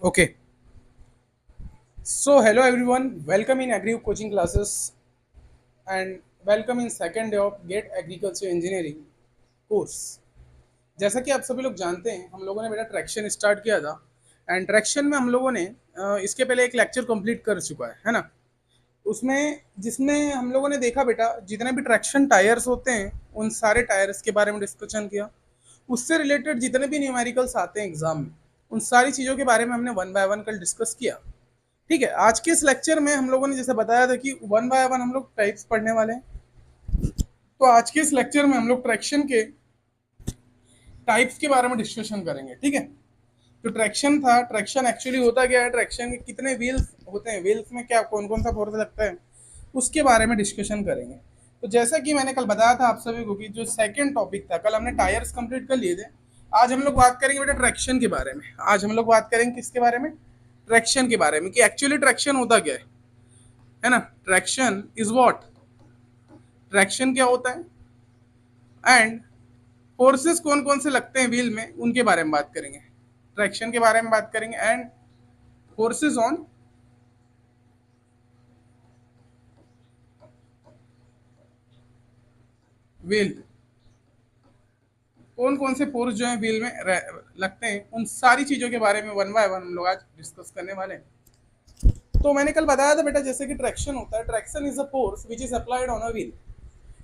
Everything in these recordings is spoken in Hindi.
Okay. So hello everyone. Welcome in Agri coaching classes and welcome in second day of Get Agriculture Engineering course. जैसा कि आप सभी लोग जानते हैं हम लोगों ने बेटा ट्रैक्शन स्टार्ट किया था एंड ट्रैक्शन में हम लोगों ने इसके पहले एक लेक्चर कंप्लीट कर चुका है ना। उसमें जिसमें हम लोगों ने देखा बेटा जितने भी ट्रैक्शन टायर्स होते हैं उन सारे टायर्स के बारे में डिस्कशन किया। उससे रिलेटेड जितने भी न्यूमेरिकल्स आते हैं एग्जाम में उन सारी चीज़ों के बारे में हमने वन बाय वन कल डिस्कस किया। ठीक है, आज के इस लेक्चर में हम लोगों ने जैसे बताया था कि वन बाय वन हम लोग टाइप्स पढ़ने वाले हैं। तो आज के इस लेक्चर में हम लोग ट्रैक्शन के टाइप्स के बारे में डिस्कशन करेंगे। ठीक है, तो ट्रैक्शन था, ट्रैक्शन एक्चुअली होता क्या है, ट्रैक्शन के कितने व्हील्स होते हैं, व्हील्स में क्या कौन कौन सा फोर्स लगता है, उसके बारे में डिस्कशन करेंगे। तो जैसा कि मैंने कल बताया था आप सभी को कि जो सेकंड टॉपिक था, कल हमने टायर्स कंप्लीट कर लिए थे, आज हम लोग बात करेंगे बेटा ट्रैक्शन के बारे में। आज हम लोग बात करेंगे किसके बारे में, ट्रैक्शन के बारे में, कि एक्चुअली ट्रैक्शन होता क्या है ना। ट्रैक्शन इज व्हाट, ट्रैक्शन क्या होता है एंड फोर्सेस कौन कौन से लगते हैं व्हील में, उनके बारे में बात करेंगे। ट्रैक्शन के बारे में बात करेंगे एंड फोर्सेस ऑन व्हील, कौन कौन से फोर्स जो है व्हील में लगते हैं, उन सारी चीज़ों के बारे में वन बाय वन हम लोग आज डिस्कस करने वाले हैं। तो मैंने कल बताया था बेटा जैसे कि ट्रैक्शन होता है, traction is a force which is applied on a wheel.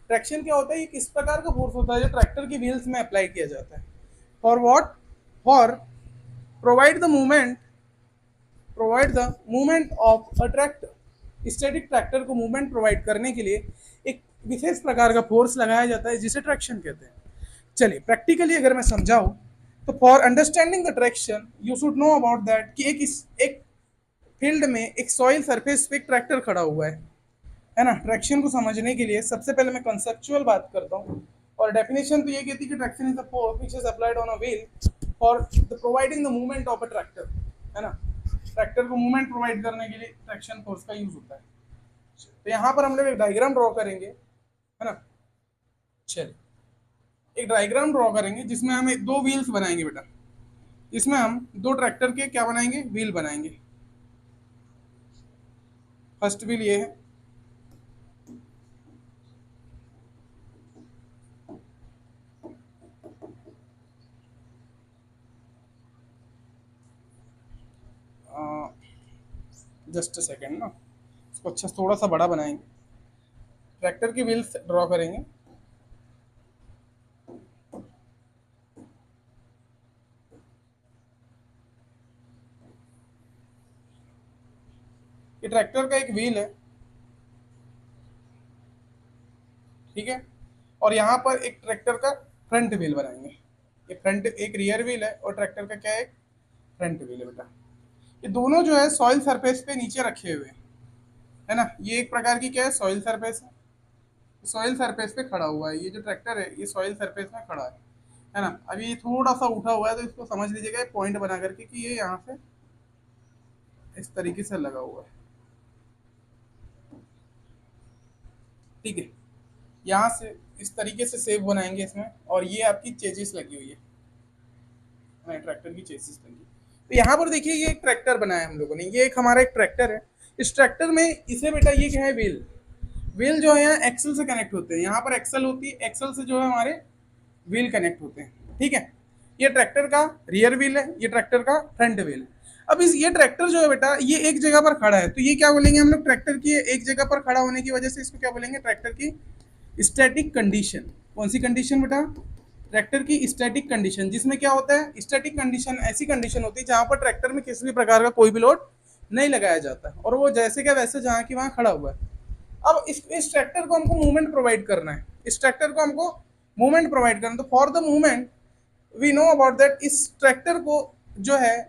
Traction क्या होता है, ये किस प्रकार का फोर्स होता है जो ट्रैक्टर की व्हील्स में अप्लाई किया जाता है। For what, for provide the movement, provide the movement of a tractor. Static tractor को मूवमेंट प्रोवाइड करने के लिए एक विशेष प्रकार का फोर्स लगाया जाता है जिसे ट्रैक्शन कहते हैं। चलिए प्रैक्टिकली अगर मैं समझाऊं तो for understanding the traction you should know about that कि एक फील्ड में एक सॉइल सरफेस पे एक ट्रैक्टर खड़ा हुआ है ना। ट्रैक्शन को समझने के लिए सबसे पहले मैं कंसेप्चुअल बात करता हूँ, और डेफिनेशन तो ये कहती है कि traction is the force which is applied on a wheel for the providing the movement of a tractor, है ना। ट्रैक्टर को मूवमेंट प्रोवाइड करने के लिए ट्रैक्शन फोर्स का यूज होता है। तो यहाँ पर हम लोग एक डायग्राम ड्रॉ करेंगे, है ना। चलिए एक डायग्राम ड्रॉ करेंगे जिसमें हम दो व्हील्स बनाएंगे बेटा। इसमें हम दो ट्रैक्टर के क्या बनाएंगे, व्हील बनाएंगे। फर्स्ट व्हील ये है, जस्ट अ सेकेंड ना, इसको अच्छा थोड़ा सा बड़ा बनाएंगे। ट्रैक्टर की व्हील्स ड्रॉ करेंगे। ये ट्रैक्टर का एक व्हील है, ठीक है। और यहाँ पर एक ट्रैक्टर का फ्रंट व्हील बनाएंगे। ये फ्रंट एक रियर व्हील है और ट्रैक्टर का क्या है, एक फ्रंट व्हील है बेटा। ये दोनों जो है सॉइल सरफेस पे नीचे रखे हुए हैं, है ना। ये एक प्रकार की क्या है, सॉइल सरफेस है। सॉइल सरफेस पे खड़ा हुआ है, ये जो ट्रैक्टर है ये सॉइल सरफेस में खड़ा है ना। अभी ये थोड़ा सा उठा हुआ है तो इसको समझ लीजिएगा पॉइंट बना करके कि ये यहाँ से इस तरीके से लगा हुआ है, ठीक है। यहाँ से इस तरीके से सेव बनाएंगे इसमें, और ये आपकी चेजिस लगी हुई है, ट्रैक्टर की चेसिस लगी। तो यहाँ पर देखिए ये एक ट्रैक्टर बनाया हम लोगों ने, ये एक हमारा एक ट्रैक्टर है। इस ट्रैक्टर में इसे बेटा ये क्या है, व्हील। व्हील जो है यहाँ एक्सल से कनेक्ट होते हैं, यहाँ पर एक्सल होती है, एक्सल से जो है हमारे व्हील कनेक्ट होते हैं, ठीक है। ये ट्रैक्टर का रियर व्हील है, ये ट्रैक्टर का फ्रंट व्हील है। अब इस ये ट्रैक्टर जो है बेटा ये एक जगह पर खड़ा है, तो ये क्या बोलेंगे हम लोग, ट्रैक्टर की एक जगह पर खड़ा होने की वजह से इसको क्या बोलेंगे, ट्रैक्टर की स्टैटिक कंडीशन। कौन सी कंडीशन बेटा, ट्रैक्टर की स्टैटिक कंडीशन। जिसमें क्या होता है, स्टैटिक कंडीशन ऐसी कंडीशन होती है जहां पर ट्रैक्टर में किसी भी प्रकार का कोई भी लोड नहीं लगाया जाता और वो जैसे क्या वैसे जहां की वहां खड़ा हुआ है। अब इस ट्रैक्टर को हमको मूवमेंट प्रोवाइड करना है, इस ट्रैक्टर को हमको मूवमेंट प्रोवाइड करना। तो for the movement we know about that, इस ट्रैक्टर को जो है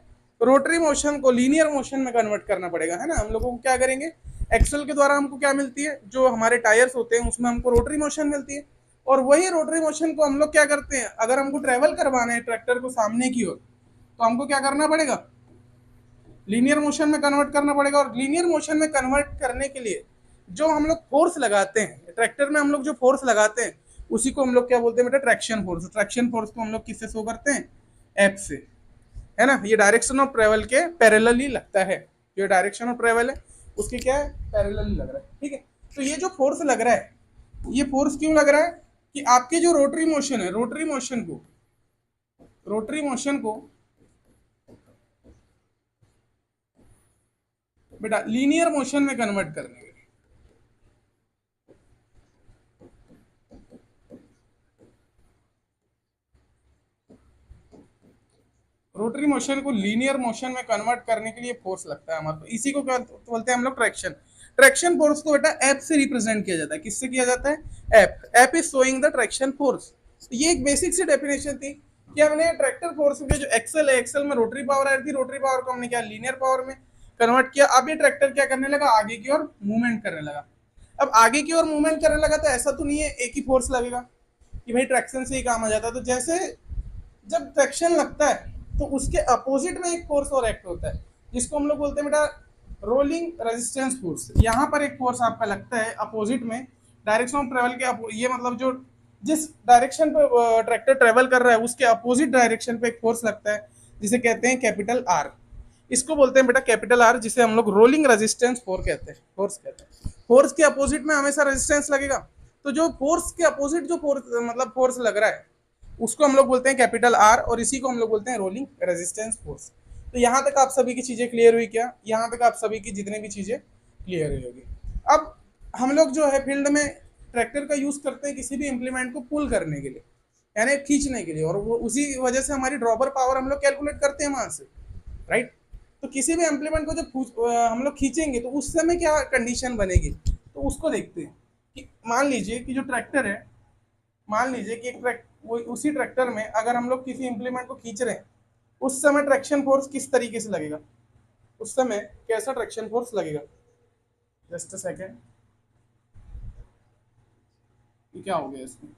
रोटरी मोशन को लीनियर मोशन में कन्वर्ट करना पड़ेगा, है ना। हम लोगों को क्या करेंगे, एक्सल के द्वारा हमको क्या मिलती है, जो हमारे टायर्स होते हैं उसमें हमको रोटरी मोशन मिलती है, और वही रोटरी मोशन को हम लोग क्या करते हैं, अगर हमको ट्रेवल करवाना है ट्रैक्टर को सामने की ओर तो हमको क्या करना पड़ेगा, लीनियर मोशन में कन्वर्ट करना पड़ेगा। और लीनियर मोशन में कन्वर्ट करने के लिए जो हम लोग फोर्स लगाते हैं ट्रैक्टर में, हम लोग जो फोर्स लगाते हैं उसी को हम लोग क्या बोलते हैं बेटा, ट्रैक्शन फोर्स। ट्रैक्शन फोर्स को हम लोग किससे शो करते हैं, एफ से। है ना, ये डायरेक्शन ऑफ ट्रेवल के पैरेलली लगता है, जो डायरेक्शन ऑफ ट्रेवल है उसके क्या है, पैरेलली लग रहा है, ठीक है। तो ये जो फोर्स लग रहा है, ये फोर्स क्यों लग रहा है कि आपके जो रोटरी मोशन है, रोटरी मोशन को बेटा लीनियर मोशन में कन्वर्ट करने के लिए, रोटरी मोशन को लीनियर मोशन में कन्वर्ट करने के लिए फोर्स लगता है हमारे को, इसी को क्या बोलते हैं हम लोग, ट्रैक्शन। ट्रैक्शन फोर्स को बेटा एफ से रिप्रेजेंट किया जाता है, किससे किया जाता है, F is showing the traction force. ये एक बेसिक सी डेफिनेशन थी कि हमने ट्रैक्टर फोर्स के जो एक्सल है, एक्सल में रोटरी पावर आ रही थी, रोटरी पावर को हमने क्या लीनियर पावर में कन्वर्ट किया। अब ये ट्रैक्टर क्या करने लगा, आगे की ओर मूवमेंट करने लगा। अब आगे की ओर मूवमेंट करने लगा तो ऐसा तो नहीं है एक ही फोर्स लगेगा कि भाई ट्रैक्शन से ही काम आ जाता है। तो जैसे जब ट्रैक्शन लगता है तो उसके अपोजिट में एक फोर्स और एक्ट होता है, जिसको हम लोग बोलते हैं बेटा रोलिंग रेजिस्टेंस फोर्स। यहाँ पर एक फोर्स आपका लगता है अपोजिट में, डायरेक्शन ऑफ ट्रेवल के, ये मतलब जो जिस डायरेक्शन पे ट्रैक्टर ट्रेवल कर रहा है उसके अपोजिट डायरेक्शन पे एक फोर्स लगता है, जिसे कहते हैं कैपिटल आर। इसको बोलते हैं बेटा कैपिटल आर, जिसे हम लोग रोलिंग रेजिस्टेंस फोर्स कहते हैं। फोर्स के अपोजिट में हमेशा रेजिस्टेंस लगेगा, तो जो फोर्स के अपोजिट जो फोर्स मतलब फोर्स लग रहा है उसको हम लोग बोलते हैं कैपिटल आर, और इसी को हम लोग बोलते हैं रोलिंग रेजिस्टेंस फोर्स। तो यहाँ तक आप सभी की चीजें क्लियर हुई क्या, यहाँ तक आप सभी की जितने भी चीजें क्लियर हुई होगी। अब हम लोग जो है फील्ड में ट्रैक्टर का यूज करते हैं किसी भी इम्प्लीमेंट को पुल करने के लिए, यानी खींचने के लिए, और वो उसी वजह से हमारी ड्रॉपर पावर हम लोग कैलकुलेट करते हैं वहां से, राइट। तो किसी भी इम्प्लीमेंट को जब हम लोग खींचेंगे तो उस समय क्या कंडीशन बनेगी, तो उसको देखते हैं कि मान लीजिए कि जो ट्रैक्टर है, मान लीजिए कि एक वो उसी ट्रैक्टर में अगर हम लोग किसी इम्प्लीमेंट को खींच रहे हैं, उस समय ट्रैक्शन फोर्स किस तरीके से लगेगा, उस समय कैसा ट्रैक्शन फोर्स लगेगा। जस्ट अ सेकेंड, ये क्या हो गया इसमें,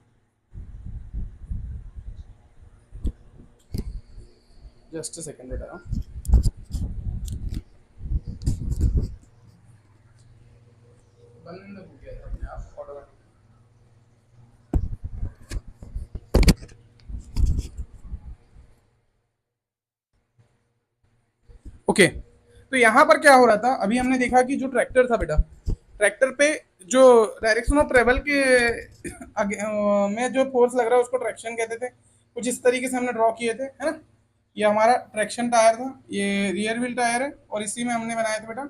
जस्ट अ सेकेंड बेटा, बंद हो गया था अपने आप ऑटोमेटिक। ओके, तो यहाँ पर क्या हो रहा था, अभी हमने देखा कि जो ट्रैक्टर था बेटा, ट्रैक्टर पे जो डायरेक्शन ऑफ ट्रेवल के में जो फोर्स लग रहा है उसको ट्रैक्शन कहते थे। कुछ इस तरीके से हमने ड्रॉ किए थे, है ना। ये हमारा ट्रैक्शन टायर था, ये रियर व्हील टायर है, और इसी में हमने बनाया था बेटा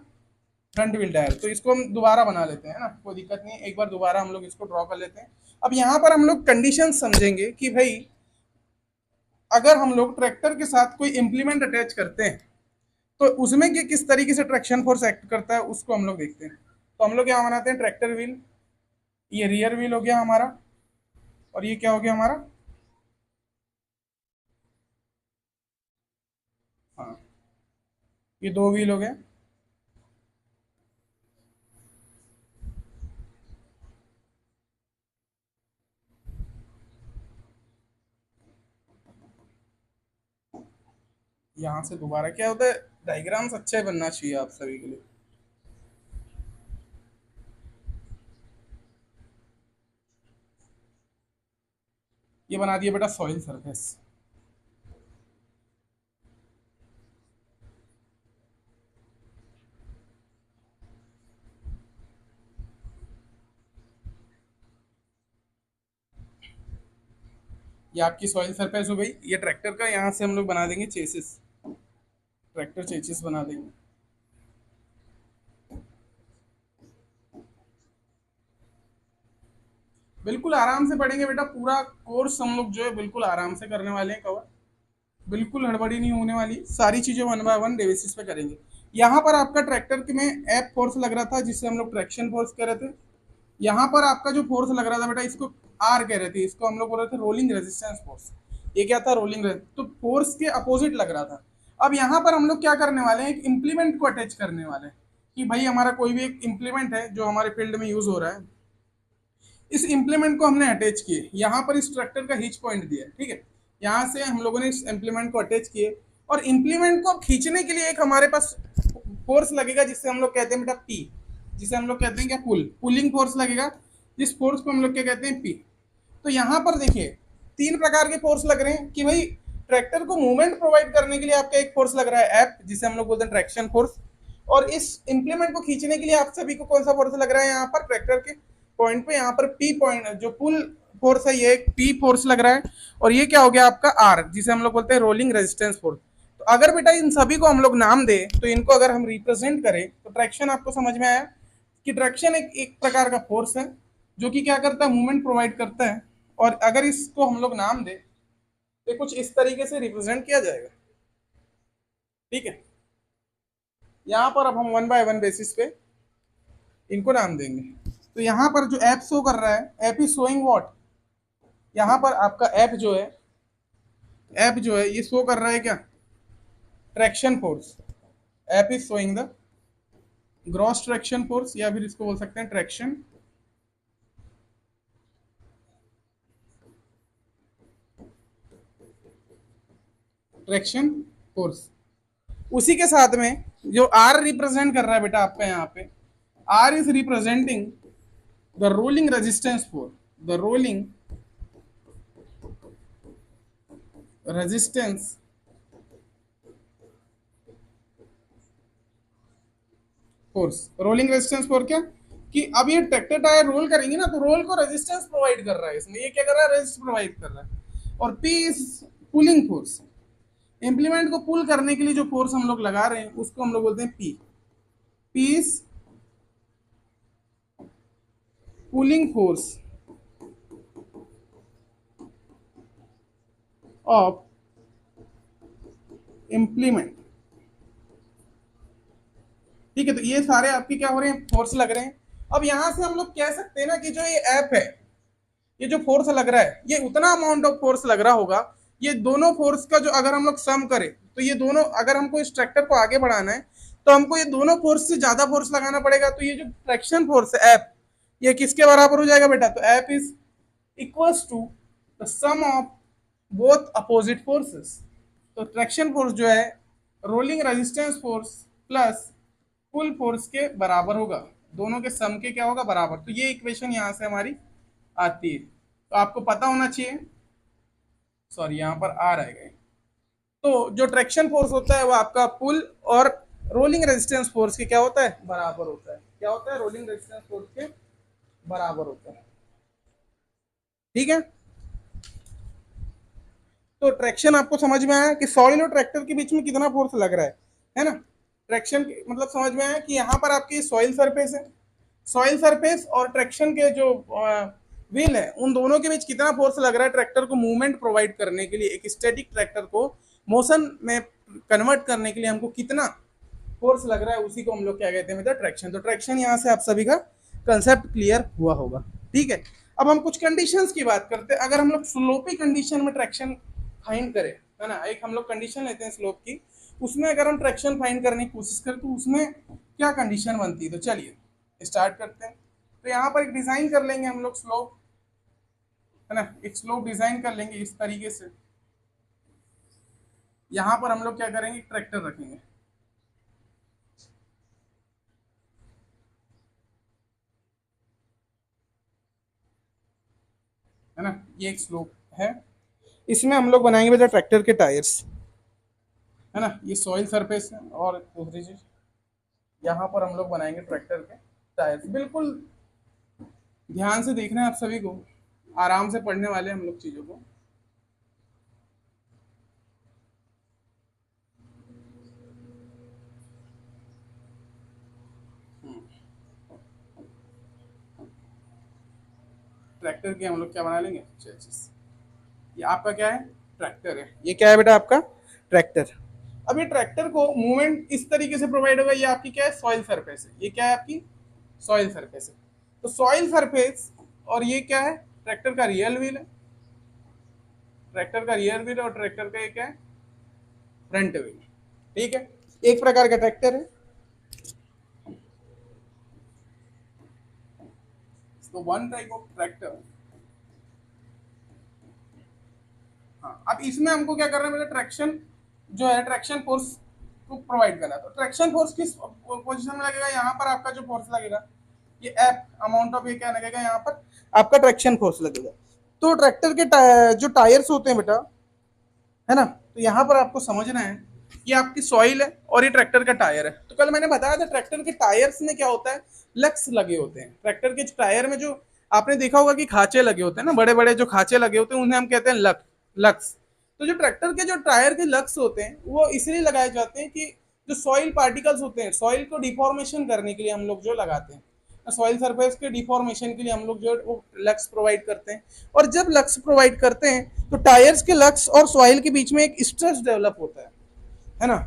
फ्रंट व्हील टायर। तो इसको हम दोबारा बना लेते हैं ना, कोई दिक्कत नहीं, एक बार दोबारा हम लोग इसको ड्रॉ कर लेते हैं। अब यहाँ पर हम लोग कंडीशन समझेंगे कि भाई अगर हम लोग ट्रैक्टर के साथ कोई इम्प्लीमेंट अटैच करते हैं तो उसमें किस तरीके से ट्रैक्शन फोर्स एक्ट करता है उसको हम लोग देखते हैं। तो हम लोग यहाँ बनाते हैं ट्रैक्टर व्हील, ये रियर व्हील हो गया हमारा, और ये क्या हो गया हमारा, हाँ ये दो व्हील हो गए। यहाँ से दोबारा क्या होता है, डायग्राम्स अच्छे बनना चाहिए आप सभी के लिए। ये बना दिया बेटा सॉइल सरफेस। ये आपकी सॉइल सरफेस हो गई। ये ट्रैक्टर का यहाँ से हम लोग बना देंगे चेसिस, ट्रैक्टर चेसिस बना देंगे। बिल्कुल आराम से पढ़ेंगे बेटा, पूरा कोर्स हम लोग जो है बिल्कुल आराम से करने वाले हैं कवर, बिल्कुल हड़बड़ी नहीं होने वाली, सारी चीजें वन बाय वन बेसिस पे करेंगे। यहाँ पर आपका ट्रैक्टर के में एफ फोर्स लग रहा था जिससे हम लोग ट्रैक्शन फोर्स कह रहे थे। यहाँ पर आपका जो फोर्स लग रहा था बेटा इसको आर कह रहे थे, इसको हम लोग बोल रहे थे रोलिंग रेजिस्टेंस फोर्स। ये क्या था, रोलिंग तो फोर्स के अपोजिट लग रहा था। अब यहाँ पर हम लोग क्या करने वाले हैं, एक इम्प्लीमेंट को अटैच करने वाले हैं कि भाई हमारा कोई भी एक इम्प्लीमेंट है जो हमारे फील्ड में यूज हो रहा है, इस इम्प्लीमेंट को हमने अटैच किए, यहाँ पर इस ट्रैक्टर का हिच पॉइंट दिया, ठीक है। यहाँ से हम लोगों ने इस इम्प्लीमेंट को अटैच किए, और इम्प्लीमेंट को खींचने के लिए एक हमारे पास फोर्स लगेगा जिससे हम लोग कहते हैं बेटा पी, जिसे हम लोग कहते हैं क्या, पुलिंग फोर्स लगेगा, जिस फोर्स को हम लोग क्या कहते हैं पी। तो यहाँ पर देखिए तीन प्रकार के फोर्स लग रहे हैं कि भाई ट्रैक्टर को मूवमेंट प्रोवाइड करने के लिए आपका एक फोर्स लग रहा है एफ, जिसे हम लोग बोलते हैं ट्रैक्शन फोर्स। और इस इंप्लीमेंट को खींचने के लिए आप सभी को कौन सा फोर्स लग रहा है यहाँ पर ट्रैक्टर के पॉइंट पे, यहाँ पर पी पॉइंट जो पुल फोर्स है ये एक पी फोर्स लग रहा है। और ये क्या हो गया आपका आर, जिसे हम लोग बोलते हैं रोलिंग रेजिस्टेंस फोर्स। तो अगर बेटा इन सभी को हम लोग नाम दे तो इनको अगर हम रिप्रेजेंट करें तो ट्रैक्शन आपको समझ में आया कि ट्रैक्शन एक प्रकार का फोर्स है जो कि क्या करता है, मूवमेंट प्रोवाइड करता है। और अगर इसको हम लोग नाम दे तो कुछ इस तरीके से रिप्रेजेंट किया जाएगा। ठीक है, यहाँ पर अब हम वन बाय वन बेसिस पे इनको नाम देंगे। तो यहाँ पर जो एप शो कर रहा है, एप इज शोइंग व्हाट, यहाँ पर आपका एप जो है ये शो कर रहा है क्या, traction force. App is showing the gross traction force, या फिर इसको बोल सकते हैं ट्रैक्शन फोर्स। उसी के साथ में जो आर रिप्रेजेंट कर रहा है बेटा आपका यहाँ पे, R is representing the rolling resistance force, the rolling resistance force. Rolling resistance force क्या कि अब ये ट्रैक्टर टायर रोल करेंगे ना, तो रोल को रेजिस्टेंस प्रोवाइड कर रहा है इसमें, ये क्या कर रहा है, रेजिस्टेंस प्रोवाइड कर रहा है। और P is pulling force, implement को पुल करने के लिए जो फोर्स हम लोग लगा रहे हैं उसको हम लोग बोलते हैं P. P is pulling force of implement. ठीक है, तो ये सारे आपके क्या हो रहे हैं, फोर्स लग रहे हैं। अब यहां से हम लोग कह सकते हैं ना कि जो ये ऐप है, ये जो फोर्स लग रहा है ये उतना अमाउंट ऑफ फोर्स लग रहा होगा। ये दोनों फोर्स का जो अगर हम लोग सम करें तो ये दोनों, अगर हमको इस ट्रैक्टर को आगे बढ़ाना है तो हमको ये दोनों फोर्स से ज्यादा फोर्स लगाना पड़ेगा। तो ये जो ट्रैक्शन फोर्स है एफ, ये किसके बराबर हो जाएगा बेटा, तो F is equals to the sum of both opposite forces. तो ट्रैक्शन फोर्स जो है rolling resistance force plus pull force के बराबर होगा, दोनों के सम के क्या होगा, बराबर। तो ये इक्वेशन यहां से हमारी आती है। तो आपको पता होना चाहिए, सॉरी यहाँ पर आ रहेगा। तो जो ट्रैक्शन फोर्स होता है वो आपका पुल और रोलिंग रेजिस्टेंस फोर्स के क्या होता है, बराबर होता है। क्या होता है, रोलिंग रेजिस्टेंस फोर्स के बराबर होता है। ठीक है, तो ट्रैक्शन आपको समझ में आया कि सॉइल और ट्रैक्टर के बीच में कितना फोर्स लग रहा है ना। ट्रैक्शन मतलब समझ में आया कि यहाँ पर आपकी सॉइल सरफेस है, सॉइल सरफेस और ट्रैक्शन के जो व्हील है उन दोनों के बीच कितना फोर्स लग रहा है ट्रैक्टर को मूवमेंट प्रोवाइड करने के लिए, एक स्टैटिक ट्रैक्टर को मोशन में कन्वर्ट करने के लिए हमको कितना फोर्स लग रहा है, उसी को हम लोग क्या कहते हैं मतलब ट्रैक्शन। तो ट्रैक्शन यहाँ से आप सभी का कंसेप्ट क्लियर हुआ होगा। ठीक है, अब हम कुछ कंडीशंस की बात करते हैं। अगर हम लोग स्लोपी कंडीशन में ट्रैक्शन फाइंड करें, है ना, एक हम लोग कंडीशन लेते हैं स्लोप की, उसमें अगर हम ट्रैक्शन फाइंड करने की कोशिश करें तो उसमें क्या कंडीशन बनती है। तो चलिए स्टार्ट करते हैं। तो यहाँ पर एक डिजाइन कर लेंगे हम लोग स्लोप, है ना, एक स्लोप डिजाइन कर लेंगे इस तरीके से। यहाँ पर हम लोग क्या करेंगे, ट्रैक्टर रखेंगे, है ना, ये एक स्लोप है। इसमें हम लोग बनाएंगे बेटा ट्रैक्टर के टायर्स, है ना, ये सॉइल सरफेस है। और दूसरी चीज यहाँ पर हम लोग बनाएंगे ट्रैक्टर के टायर्स। बिल्कुल ध्यान से देखना है आप सभी को, आराम से पढ़ने वाले हम लोग चीजों को। ट्रैक्टर के हम लोग क्या बना लेंगे, चेसिस। ये आपका क्या है, ट्रैक्टर है। ये क्या है बेटा, आपका ट्रैक्टर। अब ये ट्रैक्टर को मूवमेंट इस तरीके से प्रोवाइड होगा, ये आपकी क्या है, सॉइल सरफेस है। ये क्या है, आपकी सॉइल सरफेस है। तो सॉइल सरफेस और ये क्या है, ट्रैक्टर का रियल व्हील है, ट्रैक्टर का रियर व्हील और ट्रैक्टर का ये क्या है, फ्रंट व्हील। ठीक है, एक प्रकार का ट्रैक्टर है। तो वन टाइप ऑफ ट्रैक्टर। हाँ, अब इसमें हमको क्या करना है बेटा, ट्रैक्शन जो है ट्रैक्शन फोर्स को प्रोवाइड करना है। तो ट्रैक्शन फोर्स किस पोजीशन में लगेगा, यहाँ पर आपका जो फोर्स लगेगा ये एफ अमाउंट ऑफ ये क्या लगेगा, यहाँ पर आपका ट्रैक्शन फोर्स लगेगा। तो ट्रैक्टर के जो टायर्स होते हैं बेटा, है ना। तो यहाँ पर आपको समझना है ये आपकी सॉइल है और ये ट्रैक्टर का टायर है। तो कल मैंने बताया था ट्रैक्टर के टायर्स में क्या होता है, लक्स लगे होते हैं। ट्रैक्टर के टायर में जो आपने देखा होगा कि खांचे लगे होते हैं ना, बड़े बड़े जो खांचे लगे होते हैं उन्हें हम कहते हैं लक्स। तो जो ट्रैक्टर के जो टायर के लक्स होते हैं वो इसलिए लगाए जाते हैं कि जो सॉइल पार्टिकल्स होते हैं, सॉइल को डिफॉर्मेशन करने के लिए हम लोग जो लगाते हैं, सॉइल सरफेस के डिफॉर्मेशन के लिए हम लोग जो वो लक्स प्रोवाइड करते हैं। और जब लक्स प्रोवाइड करते हैं तो टायर्स के लक्स और सॉइल के बीच में एक स्ट्रेस डेवलप होता है ना।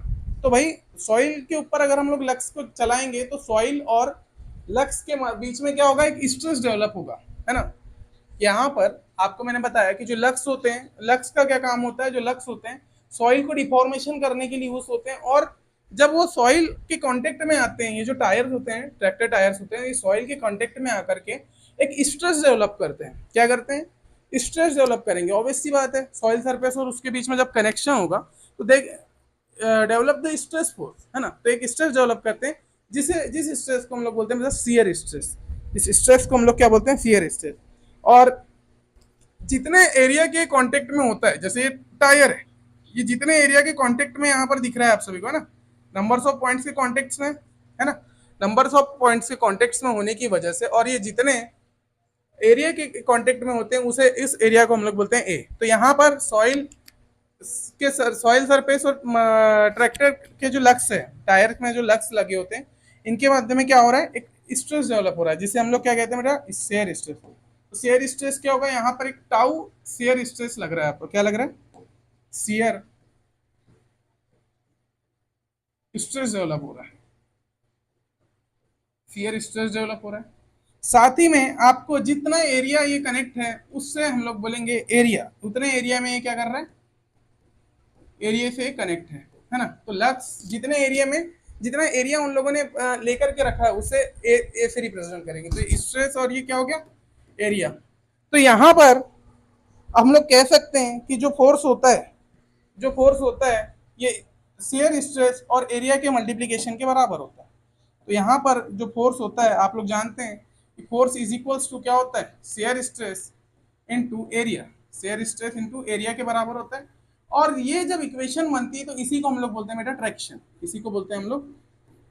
तो भाई सॉइल के ऊपर अगर हम लोग लक्स को चलाएंगे तो सॉइल और लक्स के बीच में क्या होगा, एक स्ट्रेस डेवलप होगा, है ना। यहाँ पर आपको मैंने बताया कि जो लक्स होते हैं, लक्स का क्या काम होता है, जो लक्स होते हैं सॉइल को डिफॉर्मेशन करने के लिए यूज होते हैं। और जब वो सॉइल के कांटेक्ट में आते हैं, ये जो टायर्स होते हैं, ट्रैक्टर टायर्स होते हैं, ये सॉइल के कांटेक्ट में आकर के एक स्ट्रेस डेवलप करते हैं। क्या करते हैं, स्ट्रेस डेवलप करेंगे। ऑब्वियस सी बात है, सॉइल सरफेस और उसके बीच में जब कनेक्शन होगा तो देख डेवलप द स्ट्रेस फोर्स, है ना। तो एक स्ट्रेस डेवलप करते हैं जिस स्ट्रेस को हम लोग बोलते हैं मतलब शियर स्ट्रेस। इस स्ट्रेस को हम लोग क्या बोलते हैं, शियर स्ट्रेस। और जितने एरिया के कांटेक्ट में होता है, जैसे ये टायर है, ये जितने एरिया के कांटेक्ट में यहाँ पर दिख रहा है आप सभी को, है ना, नंबर्स ऑफ पॉइंट्स के कांटेक्ट्स में, है ना, नंबर्स ऑफ पॉइंट्स के कांटेक्ट्स में होने की वजह से, और ये जितने एरिया के कांटेक्ट में होते हैं उसे, इस एरिया को हम लोग बोलते हैं ए। तो यहाँ पर सॉइल सरफेस और ट्रैक्टर के जो लक्स है, टायर में जो लक्स लगे होते हैं, इनके माध्यम में क्या हो रहा है, एक स्ट्रेस डेवलप हो रहा है जिसे हम लोग क्या कहते हैं बेटा, शेयर स्ट्रेस। तो शेयर स्ट्रेस क्या होगा, यहाँ पर एक टाउ शेयर स्ट्रेस लग रहा है आपको। क्या लग रहा है, शेयर स्ट्रेस डेवलप हो रहा है, शेयर स्ट्रेस डेवलप हो रहा है। साथ ही में आपको जितना एरिया ये कनेक्ट है उससे हम लोग बोलेंगे एरिया, उतने एरिया में ये क्या कर रहा है, एरिया से कनेक्ट है ना। तो लक्स जितने एरिया में, जितना एरिया उन लोगों ने लेकर के रखा है उसे ए से रिप्रेजेंट करेंगे। तो स्ट्रेस और ये क्या हो गया, एरिया। तो यहाँ पर हम लोग कह सकते हैं कि जो फोर्स होता है, जो फोर्स होता है ये शेयर स्ट्रेस और एरिया के मल्टीप्लीकेशन के बराबर होता है। तो यहाँ पर जो फोर्स होता है आप लोग जानते हैं कि फोर्स इज इक्वल्स टू क्या होता है, shear stress into area, shear stress into area के बराबर होता है। और ये जब इक्वेशन बनती है तो इसी को हम लोग बोलते हैं बेटा ट्रैक्शन, इसी को बोलते हैं हम लोग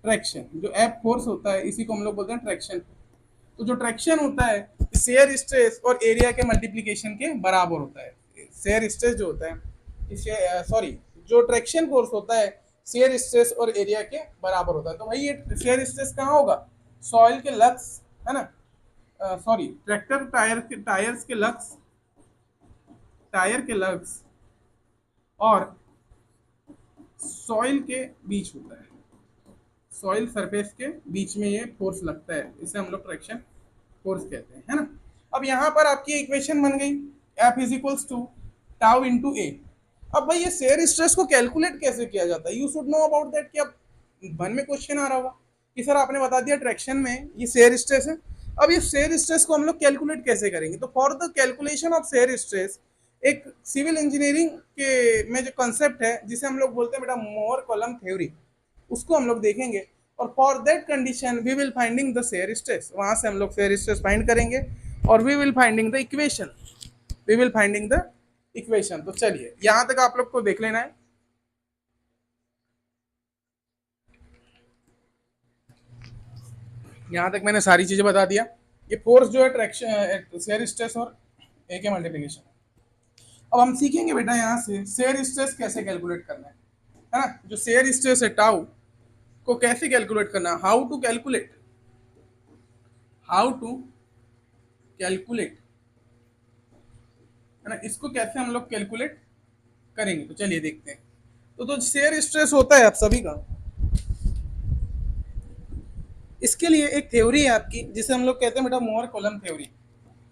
ट्रैक्शन। जो एफ फोर्स होता है इसी को हम लोग बोलते हैं ट्रैक्शन। तो जो ट्रैक्शन होता है शेयर स्ट्रेस और एरिया के मल्टीप्लीकेशन के बराबर होता है। शेयर स्ट्रेस जो होता है, सॉरी, जो ट्रैक्शन फोर्स होता है शेयर स्ट्रेस और एरिया के बराबर होता है। तो भाई ये शेयर स्ट्रेस कहाँ होगा, सॉइल के लक्स, है ना, सॉरी ट्रैक्टर टायर्स के लक्स, टायर के लक्स और सॉइल के बीच होता है, सॉइल सरफेस के बीच में ये फोर्स लगता है, इसे हम लोग ट्रैक्शन फोर्स कहते हैं, है ना। अब यहाँ पर आपकी इक्वेशन बन गई F is equals to tau into a. अब भाई ये शेयर स्ट्रेस को कैलकुलेट कैसे किया जाता है, you should know about that. कि अब मन में क्वेश्चन आ रहा होगा कि सर आपने बता दिया ट्रैक्शन में ये शेयर स्ट्रेस है, अब ये शेयर स्ट्रेस को हम लोग कैलकुलेट कैसे करेंगे। तो for the calculation of shear stress एक सिविल इंजीनियरिंग के में जो कंसेप्ट है जिसे हम लोग बोलते हैं बेटा मोर कॉलम थ्योरी, उसको हम लोग देखेंगे। और for that condition we will finding the shear stress, वहां से हम लोग शेयर स्ट्रेस फाइंड करेंगे और we will finding the equation, we will finding the equation. तो चलिए यहां तक आप लोग को देख लेना है। यहां तक मैंने सारी चीजें बता दिया। ये फोर्स जो है ट्रैक्शन, शेयर स्ट्रेस और ए के मल्टीप्लिकेशन। अब हम सीखेंगे बेटा यहाँ से शेयर स्ट्रेस कैसे कैलकुलेट करना है ना। जो शेयर स्ट्रेस है टाउ को कैसे कैलकुलेट करना, how to calculate, how to calculate, है ना, इसको कैसे हम लोग कैलकुलेट करेंगे। तो चलिए देखते हैं। तो शेयर स्ट्रेस होता है आप सभी का, इसके लिए एक थ्योरी है आपकी जिसे हम लोग कहते हैं बेटा मोर कॉलम थ्योरी।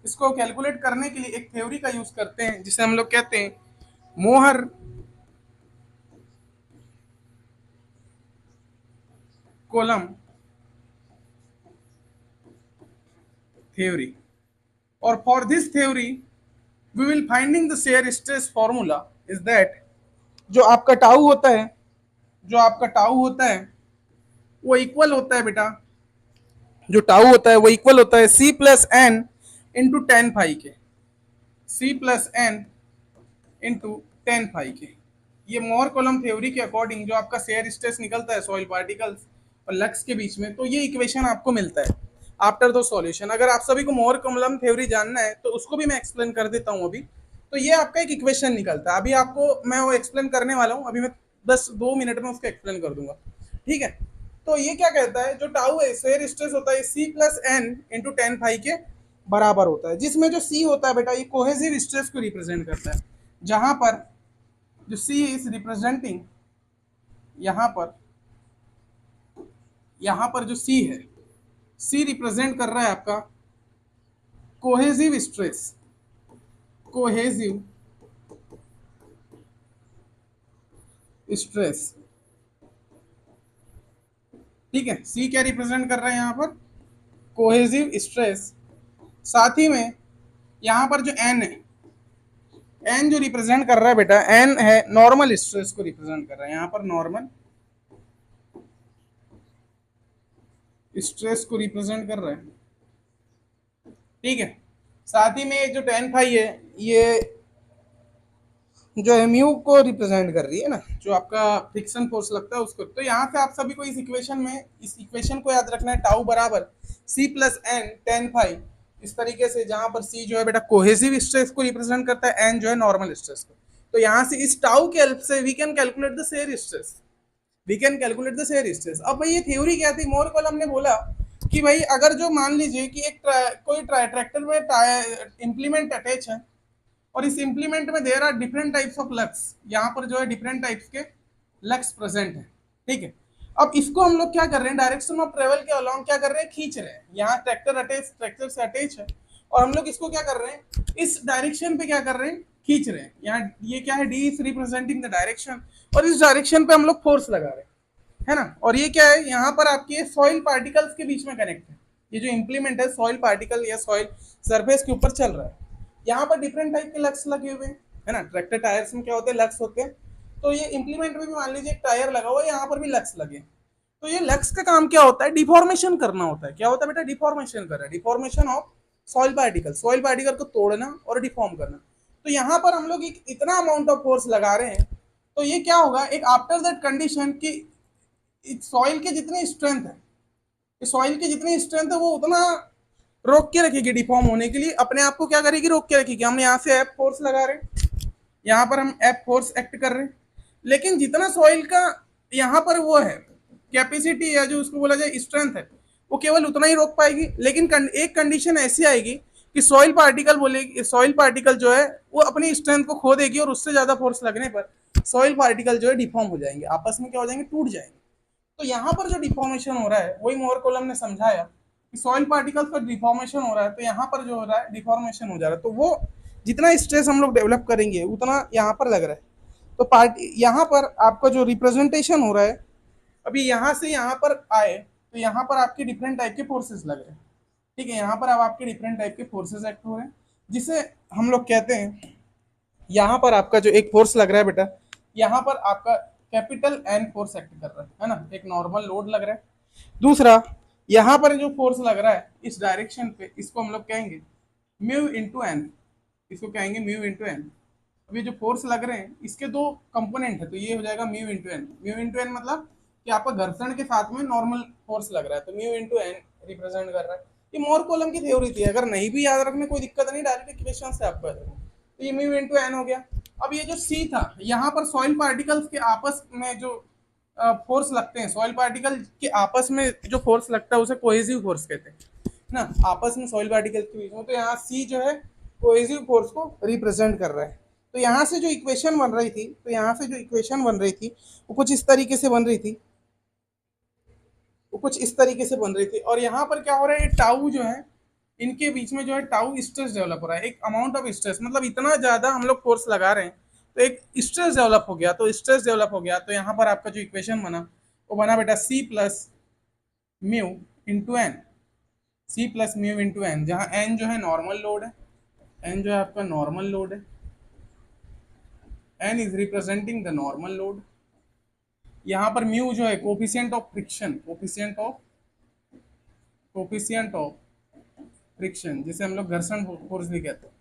इसको कैलकुलेट करने के लिए एक थ्योरी का यूज करते हैं जिसे हम लोग कहते हैं मोहर कॉलम थ्योरी। और for this theory we will finding the shear stress formula is that, जो आपका टाउ होता है, जो आपका टाउ होता है वो इक्वल होता है बेटा, जो टाउ होता है वो इक्वल होता है C plus N into 10 phi के, C plus N into 10 phi के। ये मोर कॉलम थ्योरी के अकॉर्डिंग जो आपका शेयर स्ट्रेस निकलता है सॉइल पार्टिकल्स और लक्स के बीच में, तो ये इक्वेशन आपको मिलता है आफ्टर द सॉल्यूशन। अगर आप सभी को मोर कॉलम थ्योरी जानना है तो उसको भी मैं एक्सप्लेन कर देता हूँ अभी। तो ये आपका एक इक्वेशन निकलता है, अभी आपको मैं वो एक्सप्लेन करने वाला हूँ, अभी मैं बस 2 मिनट में उसको एक्सप्लेन कर दूंगा, ठीक है। तो ये क्या कहता है, जो टाउ है शेयर स्ट्रेस होता है C plus N into tan phi के बराबर होता है, जिसमें जो सी होता है बेटा ये कोहेसिव स्ट्रेस को रिप्रेजेंट करता है, जहां पर जो सी इज रिप्रेजेंटिंग, यहां पर जो सी है, सी रिप्रेजेंट कर रहा है आपका कोहेसिव स्ट्रेस, कोहेसिव स्ट्रेस, ठीक है। सी क्या रिप्रेजेंट कर रहा है यहाँ पर, कोहेसिव स्ट्रेस। साथ ही में यहाँ पर जो एन है, एन जो रिप्रेजेंट कर रहा है बेटा, एन है नॉर्मल स्ट्रेस को रिप्रेजेंट कर रहा है, यहाँ पर नॉर्मल स्ट्रेस को रिप्रेजेंट कर रहा है, ठीक है। साथ ही में जो टेन फाइव है ये जो है म्यू को रिप्रेजेंट कर रही है ना, जो आपका फ्रिक्शन फोर्स लगता है उसको। तो यहाँ से आप सभी को इस इक्वेशन में, इस इक्वेशन को याद रखना है, टाउ बराबर C plus N tan phi, इस तरीके से, जहां पर सी जो है बेटा कोहेसिव स्ट्रेस को रिप्रेजेंट करता है, एन जो है नॉर्मल स्ट्रेस को। तो यहाँ से इस टाउ के हेल्प से we can calculate the shear stress, we can calculate the shear stress. अब भाई ये थ्योरी क्या थी, मोर कॉलम ने बोला कि भाई अगर जो मान लीजिए कि एक कोई ट्रैक्टर में इम्प्लीमेंट अटैच है और इस इम्प्लीमेंट में there are different types of lugs, यहाँ पर जो है डिफरेंट टाइप्स के लक्स प्रेजेंट है, ठीक है। अब इसको हम लोग क्या कर रहे हैं, डायरेक्शन ऑफ ट्रेवल के अलॉन्ग क्या कर रहे हैं, खींच रहे हैं। यहाँ ट्रैक्टर से अटैच है और हम लोग इसको क्या कर रहे हैं, इस डायरेक्शन पे क्या कर रहे हैं, खींच रहे हैं। यहाँ ये क्या है, D is representing the direction, और इस डायरेक्शन पे हम लोग फोर्स लगा रहे हैं, है ना। और ये क्या है, यहाँ पर आपके सॉइल पार्टिकल्स के बीच में कनेक्ट है, ये जो इंप्लीमेंट है सॉइल पार्टिकल या सॉइल सरफेस के ऊपर चल रहा है। यहाँ पर डिफरेंट टाइप के लक्स लगे हुए हैं, है ना। ट्रैक्टर टायर्स में क्या होते हैं, लक्स होते हैं। तो ये इंप्लीमेंट में भी मान लीजिए एक टायर लगा हुआ है, यहाँ पर भी लक्स लगे। तो ये लक्स का काम क्या होता है, डिफॉर्मेशन करना होता है। क्या होता है बेटा, डिफॉर्मेशन कर रहा है, deformation of soil particle, soil particle को तोड़ना और डिफॉर्म करना। तो यहाँ पर हम लोग इतना अमाउंट ऑफ फोर्स लगा रहे हैं, तो ये क्या होगा, एक आफ्टर दैट कंडीशन की सॉइल की जितनी स्ट्रेंथ है, सॉइल की जितनी स्ट्रेंथ है वो उतना रोक के रखेगी डिफॉर्म होने के लिए, अपने आप को क्या करेगी, रोक के रखेगी। हम यहाँ से एफ फोर्स लगा रहे हैं, यहाँ पर हम एफ फोर्स एक्ट कर रहे हैं, लेकिन जितना सॉइल का यहाँ पर वो है कैपेसिटी या जो उसको बोला जाए स्ट्रेंथ है, वो केवल उतना ही रोक पाएगी। लेकिन एक कंडीशन ऐसी आएगी कि सॉइल पार्टिकल बोलेगी, सॉइल पार्टिकल जो है वो अपनी स्ट्रेंथ को खो देगी और उससे ज्यादा फोर्स लगने पर सॉइल पार्टिकल जो है डिफॉर्म हो जाएंगे, आपस में क्या हो जाएंगे, टूट जाएंगे। तो यहाँ पर जो डिफॉर्मेशन हो रहा है वही मोर कॉलम ने समझाया कि सॉइल पार्टिकल्स का डिफॉर्मेशन हो रहा है, तो यहाँ पर जो हो रहा है डिफॉर्मेशन हो जा रहा है। तो वो जितना स्ट्रेस हम लोग डेवलप करेंगे उतना यहाँ पर लग रहा है। तो पार्टी यहाँ पर आपका जो रिप्रेजेंटेशन हो रहा है, अभी यहाँ से यहाँ पर आए तो यहाँ पर आपके डिफरेंट टाइप के फोर्सेस लग रहे हैं, ठीक है। यहाँ पर अब आपके डिफरेंट टाइप के फोर्सेस एक्ट हो रहे हैं, जिसे हम लोग कहते हैं, यहाँ पर आपका जो एक फोर्स लग रहा है बेटा, यहाँ पर आपका कैपिटल एन फोर्स एक्ट कर रहा है ना, एक नॉर्मल लोड लग रहा है। दूसरा यहाँ पर जो फोर्स लग रहा है इस डायरेक्शन पे, इसको हम लोग कहेंगे म्यू इंटू एन, इसको कहेंगे म्यू इंटू एन। अब ये जो फोर्स लग रहे हैं इसके दो कंपोनेंट है, तो ये हो जाएगा mu into N. Mu into N मतलब कि आपका घर्षण के साथ में नॉर्मल फोर्स लग रहा है, तो म्यू इंटू एन रिप्रेजेंट कर रहा है। ये मोर कॉलम की थ्योरी थी, अगर नहीं भी याद रखने कोई दिक्कत नहीं, डायरेक्ट इक्वेशन से आपको याद रखना। तो ये म्यू इंटू एन हो गया। अब ये जो सी था, यहाँ पर सॉइल पार्टिकल्स के आपस में जो फोर्स लगते हैं, सॉइल पार्टिकल के आपस में जो फोर्स लगता है उसे कोहेसिव फोर्स कहते हैं ना, आपस में सॉइल पार्टिकल के बीच में। तो यहाँ सी जो है कोहेसिव फोर्स को रिप्रेजेंट कर रहा है। तो यहाँ से जो इक्वेशन बन रही थी, तो यहाँ से जो इक्वेशन बन रही थी वो कुछ इस तरीके से बन रही थी, वो कुछ इस तरीके से बन रही थी। और यहाँ पर क्या हो रहा है, टाउ जो है इनके बीच में जो है टाउ स्ट्रेस डेवलप हो रहा है, एक अमाउंट ऑफ स्ट्रेस, मतलब इतना ज्यादा हम लोग फोर्स लगा रहे हैं तो एक स्ट्रेस डेवलप हो गया। तो स्ट्रेस डेवलप हो गया तो यहाँ पर आपका जो इक्वेशन बना वो बना बेटा C plus mu into N, C plus mu into N, जहाँ एन जो है नॉर्मल लोड है, एन जो है आपका नॉर्मल लोड है, N is representing the normal load. यहाँ पर म्यू जो है coefficient of friction, coefficient of friction, जिसे हम लोग घर्षण फोर्स भी कहते हैं,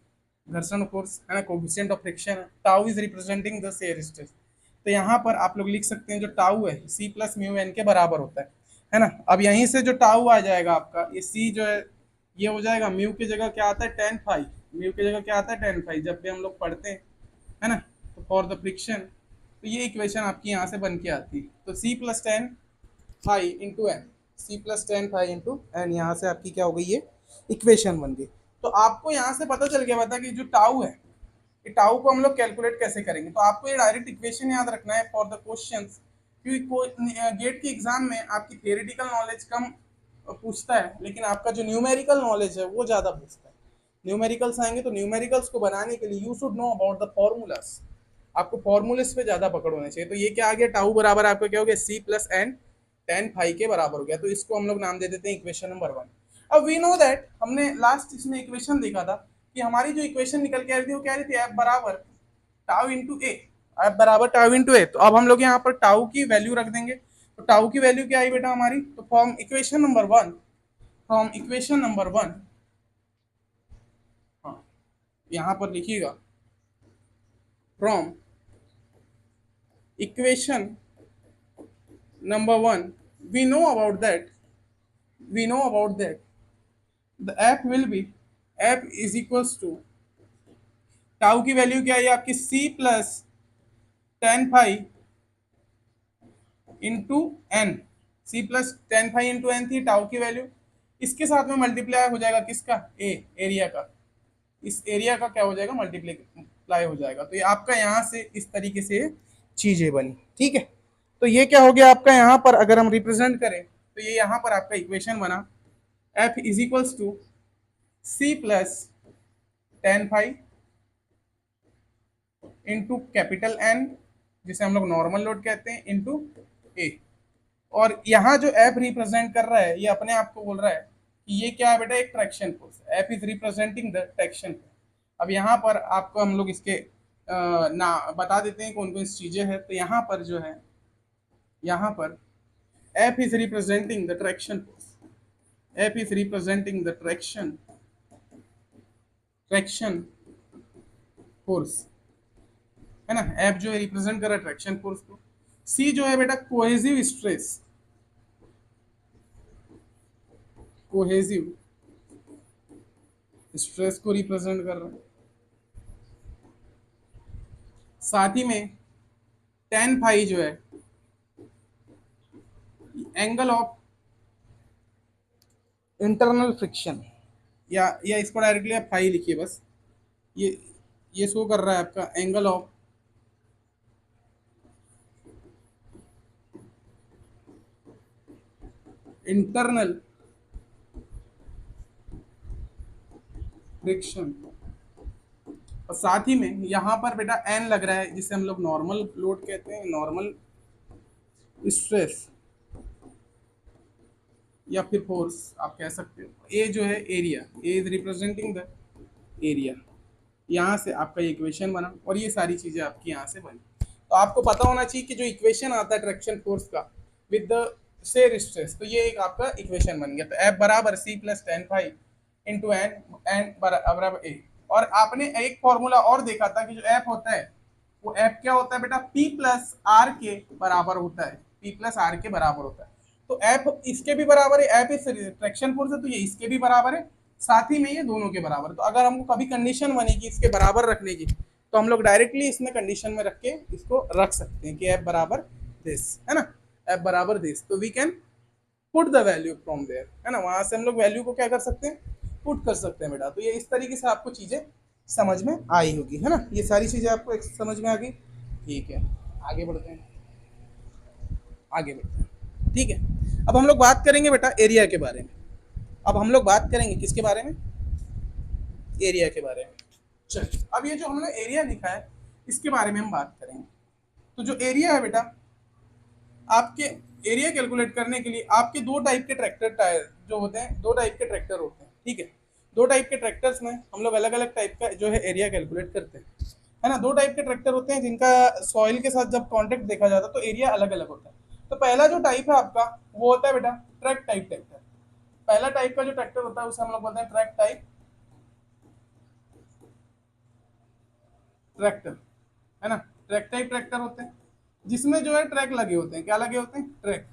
घर्षण फोर्स है ना, कोफिशिएंट ऑफ फ्रिक्शन है। Tau is representing the shear stress. तो यहाँ पर आप लोग लिख सकते हैं जो टाउ है सी प्लस म्यू एन के बराबर होता है ना। अब यहीं से जो टाउ आ जाएगा आपका, ये सी जो है ये हो जाएगा म्यू की जगह क्या आता है टेन फाइव, म्यू की जगह क्या आता है टेन फाइव जब भी हम लोग पढ़ते हैं, है ना। तो फॉर द फ्रिक्शन, तो ये इक्वेशन आपकी यहाँ से बन के आती है। तो C plus tan phi into N, C plus tan phi into N, यहाँ से आपकी क्या हो गई ये इक्वेशन बन गई। तो आपको यहाँ से पता चल गया बता कि जो टाउ है, ये टाउ को हम लोग कैलकुलेट कैसे करेंगे। तो आपको ये डायरेक्ट इक्वेशन याद रखना है फॉर द क्वेश्चंस, क्योंकि गेट के एग्जाम में आपकी थियोरेटिकल नॉलेज कम पूछता है, लेकिन आपका जो न्यूमेरिकल नॉलेज है वो ज्यादा पूछता है। न्यूमेरिकल्स आएंगे तो न्यूमेरिकल्स को बनाने के लिए you should know about the formulas, आपको फॉर्मूलेस पे ज्यादा पकड़ होना चाहिए। तो ये क्या आ गया, टाउ बराबर आपका क्या हो गया C plus N tan phi के बराबर हो गया। तो इसको हम लोग नाम दे देते हैं इक्वेशन नंबर वन। अब वी नो दैट, हमने लास्ट इसमें इक्वेशन देखा था कि हमारी जो इक्वेशन निकल के आ रही थी वो क्या रही थी, एफ बराबर टाउ इंटू ए, एफ बराबर टाउ इंटू ए। तो अब हम लोग यहाँ पर टाउ की वैल्यू रख देंगे। तो टाउ की वैल्यू क्या आई बेटा हमारी, तो from equation number one, from equation number one, हाँ यहाँ पर लिखिएगा from equation number one, we know about that, we know about that the f will be, f is equals to tau की वैल्यू क्या है आपकी c plus tan phi into N, C plus tan phi into N थी टाउ की वैल्यू, इसके साथ में मल्टीप्लाई हो जाएगा किसका, ए एरिया का, इस एरिया का क्या हो जाएगा मल्टीप्लाई हो जाएगा। तो ये आपका यहाँ से इस तरीके से चीजें बनी, ठीक है। तो ये क्या हो गया आपका, यहाँ पर अगर हम रिप्रेजेंट करें तो ये यहाँ पर आपका इक्वेशन बना f is equals to C plus tan phi into capital N, जिसे हम लोग नॉर्मल लोड कहते हैं, इंटू ए। और यहाँ जो f रिप्रेजेंट कर रहा है ये अपने आप को बोल रहा है कि ये क्या है बेटा, एक traction force, f is representing the traction force. अब यहाँ पर आपको हम लोग इसके ना बता देते हैं कौन कौन सी चीजें हैं। तो यहाँ पर जो है, यहाँ पर F is representing the traction force, F is representing the traction force, है ना। F जो है रिप्रेजेंट कर रहा है ट्रैक्शन फोर्स को, C जो है बेटा कोहेसिव स्ट्रेस, कोहेसिव स्ट्रेस को रिप्रेजेंट कर रहा है। साथ ही में टेन फाइव जो है एंगल ऑफ इंटरनल फ्रिक्शन, या इसको डायरेक्टली आप फाइव लिखिए बस, ये शो कर रहा है आपका एंगल ऑफ इंटरनल फ्रिक्शन। और साथ ही में यहाँ पर बेटा एन लग रहा है जिसे हम लोग नॉर्मल लोड कहते हैं, नॉर्मल स्ट्रेस या फिर फोर्स आप कह सकते हो। ए जो है area, A is representing the area. यहाँ से आपका ये इक्वेशन बना और ये सारी चीजें आपकी यहाँ से बनी। तो आपको पता होना चाहिए कि जो इक्वेशन आता है ट्रैक्शन फोर्स का विद द शेयर स्ट्रेस, तो ये एक आपका इक्वेशन बन गया। तो एफ बराबर C plus tan phi into N, N बराबर ए। और आपने एक फॉर्मूला और देखा था कि जो एफ होता है वो एफ क्या होता है बेटा, पी प्लस आर के बराबर होता है, पी प्लस आर के बराबर होता है। तो एफ इसके भी बराबर है, एफ इस ट्रैक्शन फोर्स है तो ये इसके भी बराबर है, साथ ही में ये दोनों के बराबर। तो अगर हमको कभी कंडीशन बनेगी इसके बराबर रखने की तो हम लोग डायरेक्टली इसमें कंडीशन में रख के इसको रख सकते हैं कि एफ बराबर दिस, है ना, एफ बराबर दिस। तो we can put the value from there, है ना, वहां से हम लोग वैल्यू को क्या कर सकते हैं, पुट कर सकते हैं बेटा। तो ये इस तरीके से आपको चीजें समझ में आई होगी, है ना, ये सारी चीजें आपको समझ में आ गई। ठीक है, आगे बढ़ते हैं, आगे बढ़ते हैं। ठीक है, अब हम लोग बात करेंगे बेटा एरिया के बारे में। अब हम लोग बात करेंगे किसके बारे में, एरिया के बारे में। चलिए, अब ये जो हमने एरिया लिखा है इसके बारे में हम बात करेंगे। तो जो एरिया है बेटा, आपके एरिया कैलकुलेट करने के लिए आपके दो टाइप के ट्रैक्टर टायर जो होते हैं, दो टाइप के ट्रैक्टर होते हैं, ठीक है। दो टाइप के ट्रैक्टर्स में हम लोग अलग अलग टाइप का जो है एरिया कैलकुलेट करते हैं, है ना। दो टाइप के ट्रैक्टर होते हैं जिनका सॉइल के साथ जब कॉन्टेक्ट देखा जाता है तो एरिया अलग अलग होता है। तो पहला जो टाइप है आपका वो होता है बेटा ट्रैक टाइप ट्रैक्टर। पहला टाइप का जो ट्रैक्टर होता है उसे हम लोग बोलते हैं ट्रैक टाइप ट्रैक्टर, है ना, ट्रैक टाइप ट्रैक्टर होते हैं। जिसमें जो है ट्रैक लगे होते हैं। क्या लगे होते हैं? Track.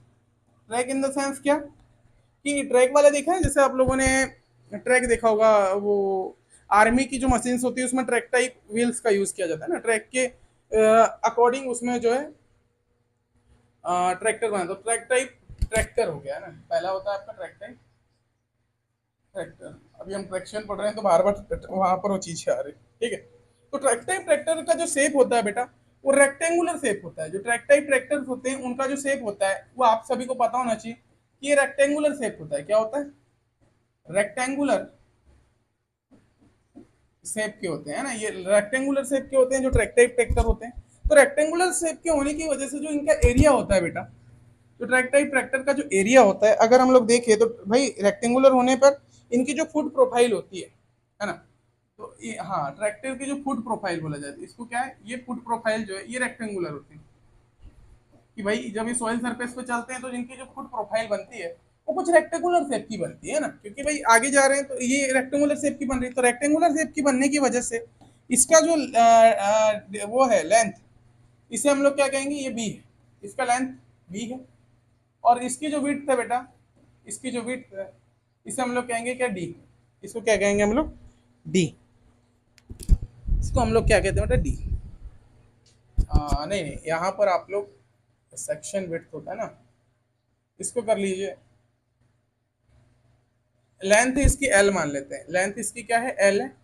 Track in the sense क्या कि ट्रैक वाले देखा है, जैसे आप लोगों ने ट्रैक देखा होगा, वो आर्मी की जो मशीन्स होती है उसमें ट्रैक टाइप व्हील्स का यूज किया जाता है ना, ट्रैक के अकॉर्डिंग उसमें जो है ट्रैक्टर बना। तो ट्रैक टाइप ट्रैक्टर हो गया है ना, पहला होता है आपका ट्रैक टाइप ट्रैक्टर। अभी हम ट्रैक्शन पढ़ रहे हैं तो बार बार वहां पर वो चीज आ रही है, ठीक है। तो ट्रैक टाइप ट्रैक्टर का जो शेप होता है बेटा, वो रेक्टेंगुलर शेप होता है। जो ट्रैक टाइप ट्रैक्टर होते हैं उनका जो शेप होता है वो आप सभी को पता होना चाहिए कि ये रेक्टेंगुलर शेप होता है। क्या होता है? रेक्टेंगुलर शेप के होते हैं ना, ये रेक्टेंगुलर शेप के होते हैं जो ट्रैक टाइप ट्रैक्टर होते हैं। तो रेक्टेंगुलर शेप के होने की वजह से जो इनका एरिया होता है बेटा, तो ट्रैक टाइप ट्रैक्टर का जो एरिया होता है, अगर हम लोग देखें तो भाई रेक्टेंगुलर होने पर इनकी जो फुट प्रोफाइल होती है ना, तो ये हाँ ट्रैक्टर की जो फुट प्रोफाइल बोला जाता है, इसको क्या है, ये फुट प्रोफाइल जो है ये रेक्टेंगुलर होती है। कि भाई जब ये सॉइल सरफेस पे चलते हैं तो जिनकी जो फुट प्रोफाइल बनती है वो कुछ रेक्टेंगुलर शेप की बनती है ना, क्योंकि भाई आगे जा रहे हैं तो ये रेक्टेंगुलर शेप की बन रही है। तो रेक्टेंगुलर शेप की बनने की वजह से इसका जो वो है लेंथ, इसे हम लोग क्या कहेंगे, ये बी है, इसका लेंथ बी है। और इसकी जो विड्थ है बेटा, इसकी जो विड्थ है इसे हम लोग कहेंगे क्या, डी। इसको क्या कहेंगे हम लोग, डी। इसको हम लोग क्या कहते हैं बेटा, डी। नहीं नहीं, यहाँ पर आप लोग सेक्शन विड्थ होता है ना, इसको कर लीजिए। लेंथ इसकी एल मान लेते हैं, लेंथ इसकी क्या है, एल है।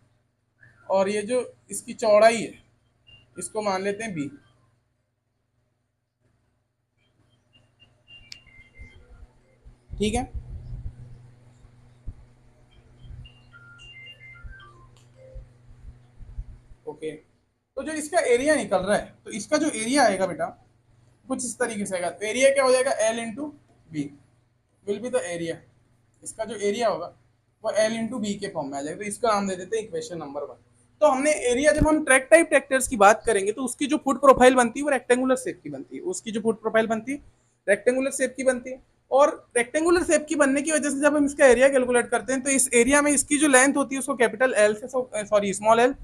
और ये जो इसकी चौड़ाई है इसको मान लेते हैं बी। ठीक है। ओके। तो जो इसका एरिया निकल रहा है, तो इसका जो एरिया आएगा बेटा कुछ इस तरीके से आएगा। तो एरिया क्या हो जाएगा, L into B will be the area. इसका जो एरिया होगा वो एल इंटू बी के फॉर्म में आ जाएगा। तो इसका नाम दे देते हैं इक्वेशन नंबर 1। तो हमने एरिया, जब हम ट्रैक टाइप ट्रैक्टर्स की बात करेंगे तो उसकी जो फुट प्रोफाइल बनती है वो रेक्टेंगुलर शेप की बनती है, उसकी जो फुट प्रोफाइल बनती है रेक्टेंगुलर शेप की बनती है। और रेक्टेंगुलर शेप की बनने की वजह से जब हम इसका एरिया कैलकुलेट करते हैं तो इस एरिया में इसकी जो लेंथ होती है उसको कैपिटल एल से, सॉरी स्मॉल एल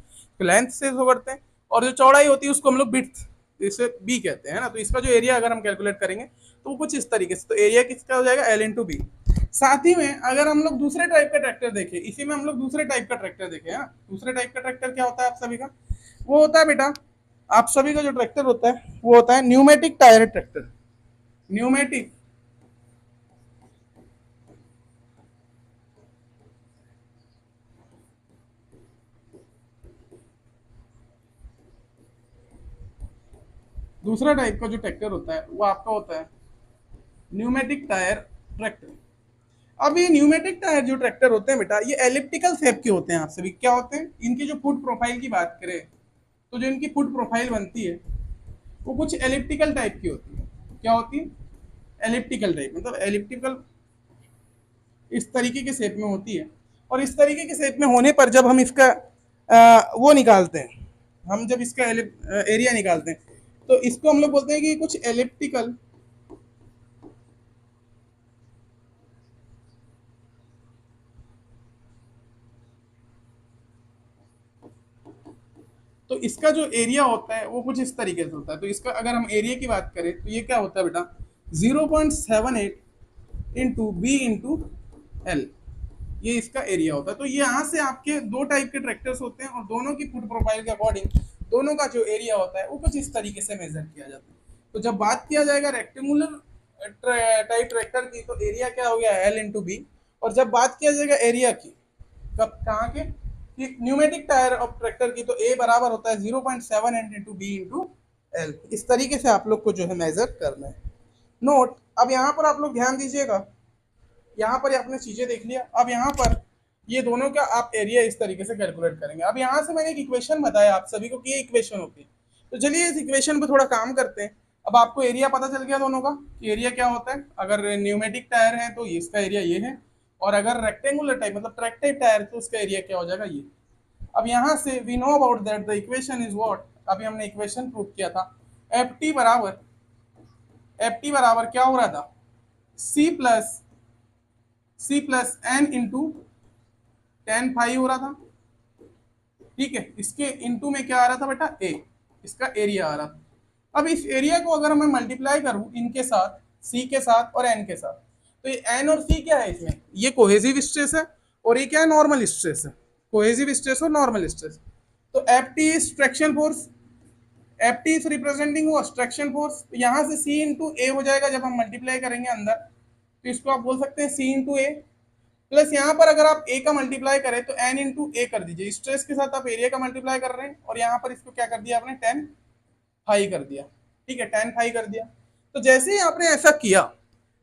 लेंथ से शो करते हैं। और जो चौड़ाई होती है उसको हम लोग बिट्स, इसे बी कहते हैं ना। तो इसका जो एरिया अगर हम कैलकुलेट करेंगे तो वो कुछ इस तरीके से, तो एरिया किसका हो जाएगा, एल इंटू बी। साथ ही में अगर हम लोग दूसरे टाइप का ट्रैक्टर देखें, इसी में हम लोग दूसरे टाइप का ट्रैक्टर देखें, हाँ दूसरे टाइप का ट्रैक्टर क्या होता है आप सभी का, वो होता है बेटा, आप सभी का जो ट्रैक्टर होता है वो होता है न्यूमेटिक टायर ट्रैक्टर। न्यूमेटिक दूसरा टाइप का जो ट्रैक्टर होता है वो आपका होता है न्यूमेटिक टायर ट्रैक्टर। अब ये न्यूमेटिक टायर जो ट्रैक्टर होते हैं बेटा, ये एलिप्टिकल शेप के होते हैं। आप सभी क्या होते हैं, इनकी जो फुट प्रोफाइल की बात करें तो जो इनकी फुट प्रोफाइल बनती है वो कुछ एलिप्टिकल टाइप की होती है। क्या होती है, एलिप्टिकल टाइप, मतलब एलिप्टिकल इस तरीके के शेप में होती है। और इस तरीके के शेप में होने पर जब हम इसका वो निकालते हैं, हम जब इसका एरिया निकालते हैं तो इसको हम लोग बोलते हैं कि कुछ एलिप्टिकल, तो इसका जो एरिया होता है वो कुछ इस तरीके से होता है। तो इसका अगर हम एरिया की बात करें तो ये क्या होता है बेटा, 0.78 इंटू बी इंटू एल, ये इसका एरिया होता है। तो ये यहाँ से आपके दो टाइप के ट्रैक्टर्स होते हैं और दोनों की फुट प्रोफाइल के अकॉर्डिंग दोनों का जो एरिया होता है वो कुछ इस तरीके से मेजर किया जाता है। तो जब बात किया जाएगा रेक्टेंगुलर टाइप ट्रैक्टर की तो एरिया क्या हो गया, एल इंटू बी। और जब बात किया जाएगा एरिया की, कब कहाँ के, कि न्यूमेटिक टायर ऑफ ट्रैक्टर की, तो ए बराबर होता है 0.78 इंटू बी इंटू एल। इस तरीके से आप लोग को जो है मेजर करना है। नोट, अब यहाँ पर आप लोग ध्यान दीजिएगा, यहाँ पर आपने चीजें देख लिया। अब यहाँ पर ये दोनों का आप एरिया इस तरीके से कैलकुलेट करेंगे। अब यहाँ से मैंने एक इक्वेशन बताया आप सभी को कि ये इक्वेशन होती है। तो चलिए इस इक्वेशन पे थोड़ा काम करते हैं। अब आपको एरिया पता चल गया दोनों का कि एरिया क्या होता है। अगर न्यूमेटिक टायर है तो इसका एरिया ये है, और अगर रेक्टेंगुलर टाइप मतलब ट्रैक टाइप टायर तो उसका एरिया क्या हो जाएगा, ये। अब यहाँ से we know about that the equation is what, अभी हमने इक्वेशन प्रूव किया था, एफ टी बराबर क्या हो रहा था, C plus N into tan phi हो रहा था। ठीक है, इसके इंटू में क्या आ रहा था बेटा, ए, इसका एरिया आ रहा था। अब इस एरिया को अगर मैं मल्टीप्लाई करूं इनके साथ, सी के साथ और एन के साथ, तो ये एन और सी क्या है इसमें, ये कोहेसिव स्ट्रेस है और ये क्या है, नॉर्मल स्ट्रेस है, कोहेसिव स्ट्रेस और नॉर्मल स्ट्रेस। तो F T is traction force, F T is representing वो ट्रैक्शन फोर्स। यहां से सी इंटू ए हो जाएगा जब हम मल्टीप्लाई करेंगे अंदर, तो इसको आप बोल सकते हैं सी इंटू ए, प्लस यहाँ पर अगर आप ए का मल्टीप्लाई करें तो एन इंटू ए कर दीजिए, स्ट्रेस के साथ आप एरिया का मल्टीप्लाई कर रहे हैं और यहाँ पर इसको क्या कर दिया आपने, टेन फाई कर दिया, ठीक है, टेन फाई कर दिया। तो जैसे ही आपने ऐसा किया,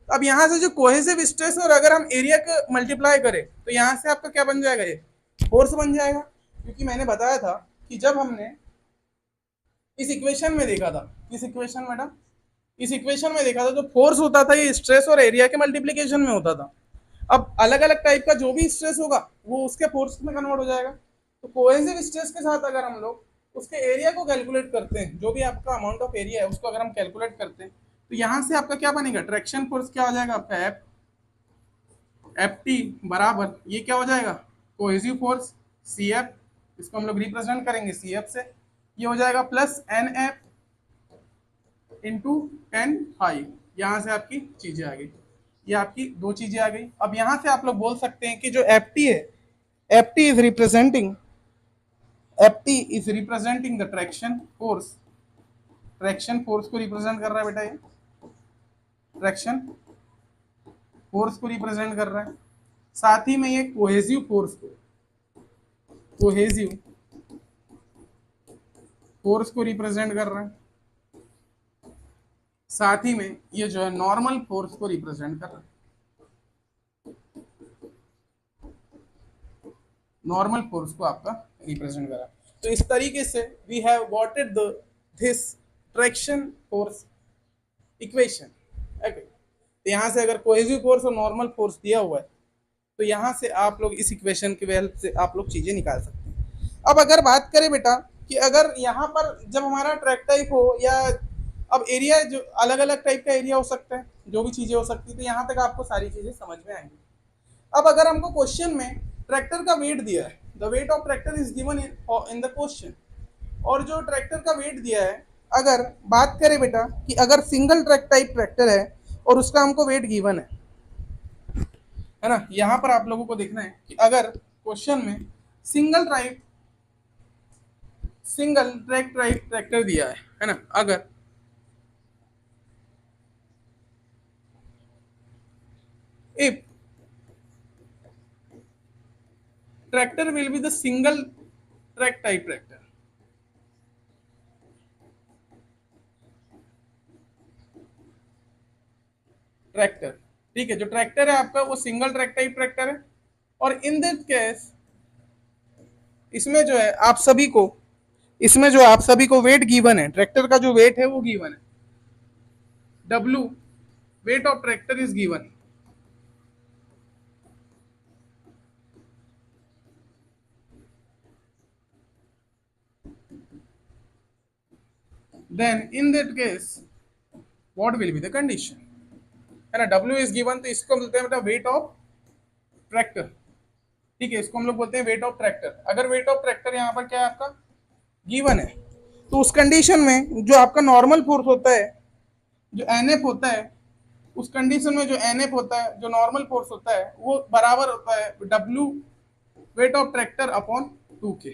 अब यहाँ से जो कोहेसिव स्ट्रेस और अगर हम एरिया का मल्टीप्लाई करें तो यहाँ से आपका क्या बन जाएगा, ये फोर्स बन जाएगा, क्योंकि मैंने बताया था कि जब हमने इस इक्वेशन में देखा था, इस इक्वेशन मैडम, इस इक्वेशन में देखा था जो फोर्स होता था ये स्ट्रेस और एरिया के मल्टीप्लीकेशन में होता था। अब अलग अलग टाइप का जो भी स्ट्रेस होगा वो उसके फोर्स में कन्वर्ट हो जाएगा। तो कोहेसिव स्ट्रेस के साथ अगर हम लोग उसके एरिया को कैलकुलेट करते हैं, जो भी आपका अमाउंट ऑफ एरिया है उसको अगर हम कैलकुलेट करते हैं, तो यहाँ से आपका क्या बनेगा, ट्रैक्शन फोर्स क्या हो जाएगा आपका, एफ टी बराबर ये क्या हो जाएगा, कोहेसिव फोर्स सी एफ, इसको हम लोग रिप्रेजेंट करेंगे सी एफ से, ये हो जाएगा plus N F into tan phi. यहाँ से आपकी चीजें आ गई, ये आपकी दो चीजें आ गई। अब यहाँ से आप लोग बोल सकते हैं कि जो एफ टी है, F T is representing, F T is representing the traction force, traction force को रिप्रेजेंट कर रहा है बेटा, ये ट्रैक्शन फोर्स को रिप्रेजेंट कर रहा है, साथ ही में ये कोहेसिव फोर्स को, कोहेसिव फोर्स को रिप्रेजेंट कर रहा है, साथ ही में ये जो है नॉर्मल फोर्स को रिप्रेजेंट कर रहा है, नॉर्मल फोर्स को आपका रिप्रेजेंट कर रहा है। तो इस तरीके से we have gotted this traction force equation. Okay, तो यहाँ से अगर कोहेसिव फोर्स और नॉर्मल फोर्स दिया हुआ है तो यहाँ से आप लोग इस इक्वेशन की हेल्प से आप लोग चीजें निकाल सकते हैं। अब अगर बात करें बेटा कि अगर यहाँ पर जब हमारा ट्रैक टाइप हो या अब एरिया जो अलग अलग टाइप का एरिया हो सकता है, जो भी चीजें हो सकती है, तो यहाँ तक आपको सारी चीजें समझ में आएंगी। अब अगर हमको क्वेश्चन में ट्रैक्टर का वेट दिया है, the weight of tractor is given in the question, और जो ट्रैक्टर का वेट दिया है, अगर बात करें बेटा कि अगर सिंगल ट्रैक टाइप ट्रैक्टर है और उसका हमको वेट गिवन है ना, यहाँ पर आप लोगों को देखना है कि अगर क्वेश्चन में सिंगल ट्रैक टाइप ट्रैक्टर दिया है ना, अगर if tractor will be the single track type tractor, tractor, ठीक है, जो ट्रैक्टर है आपका वो सिंगल ट्रैक टाइप ट्रैक्टर है, और इन दिस केस इसमें जो है आप सभी को, इसमें जो आप सभी को वेट गिवन है, ट्रैक्टर का जो वेट है वो गिवन है, W weight of tractor is given, then in that case what will be the condition, है ना, W इज गिवन, तो इसको बोलते हैं बेटा वेट ऑफ ट्रैक्टर, ठीक है, इसको हम लोग बोलते हैं वेट ऑफ ट्रैक्टर। अगर वेट ऑफ ट्रैक्टर यहाँ पर क्या है आपका गिवन है, तो उस कंडीशन में जो आपका नॉर्मल फोर्स होता है, जो NF होता है, उस कंडीशन में जो NF होता है, जो नॉर्मल फोर्स होता है, वो बराबर होता है W weight of tractor upon 2K,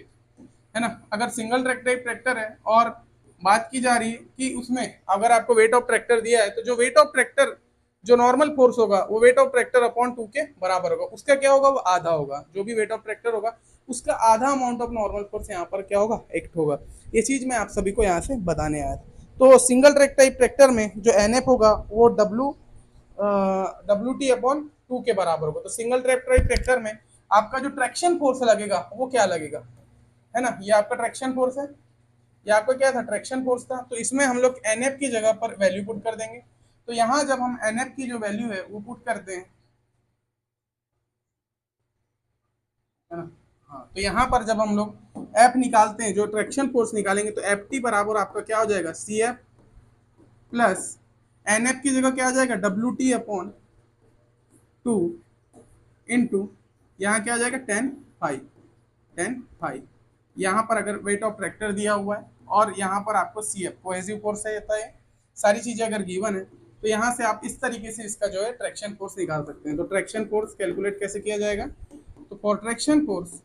है ना। अगर सिंगल ट्रैक टाइप ट्रैक्टर है और बात की जा रही है कि उसमें अगर आपको वेट ऑफ ट्रैक्टर दिया है, तो जो वेट ऑफ ट्रैक्टर जो नॉर्मल फोर्स होगा वो वेट ऑफ ट्रैक्टर अपॉन 2 के बराबर होगा, उसका क्या होगा, वो आधा होगा, जो भी वेट ऑफ ट्रैक्टर होगा उसका आधा अमाउंट ऑफ नॉर्मल फोर्स यहाँ पर क्या होगा, एक्ट होगा। ये चीज मैं आप सभी को यहाँ से बताने आया था। तो सिंगल ट्रैक टाइप ट्रैक्टर में जो NF होगा वो WT अपॉन 2 के बराबर होगा। तो सिंगल ट्रैक टाइप ट्रैक्टर में आपका जो ट्रैक्शन फोर्स लगेगा वो क्या लगेगा, है ना, ये आपका ट्रैक्शन फोर्स है, ये आपका क्या था, ट्रैक्शन फोर्स था। तो इसमें हम लोग NF की जगह पर वैल्यू पुट कर देंगे। तो यहाँ जब हम NF की जो वैल्यू है वो पुट करते हैं, है ना, हाँ, तो यहाँ पर जब हम लोग F निकालते हैं, जो ट्रैक्शन फोर्स निकालेंगे, तो FT बराबर आपका क्या हो जाएगा, CF प्लस NF की जगह क्या आ जाएगा, WT अपॉन 2 इंटू यहाँ क्या आ जाएगा 10 फाइव। यहाँ पर अगर वेट ऑफ ट्रैक्टर दिया हुआ है और यहाँ पर आपको CF कोहेसिव फोर्स है, होता है। सारी चीजें अगर गिवन है तो यहाँ से आप इस तरीके से इसका जो है ट्रैक्शन फोर्स निकाल सकते हैं। तो ट्रैक्शन फोर्स कैलकुलेट कैसे किया जाएगा? तो for traction force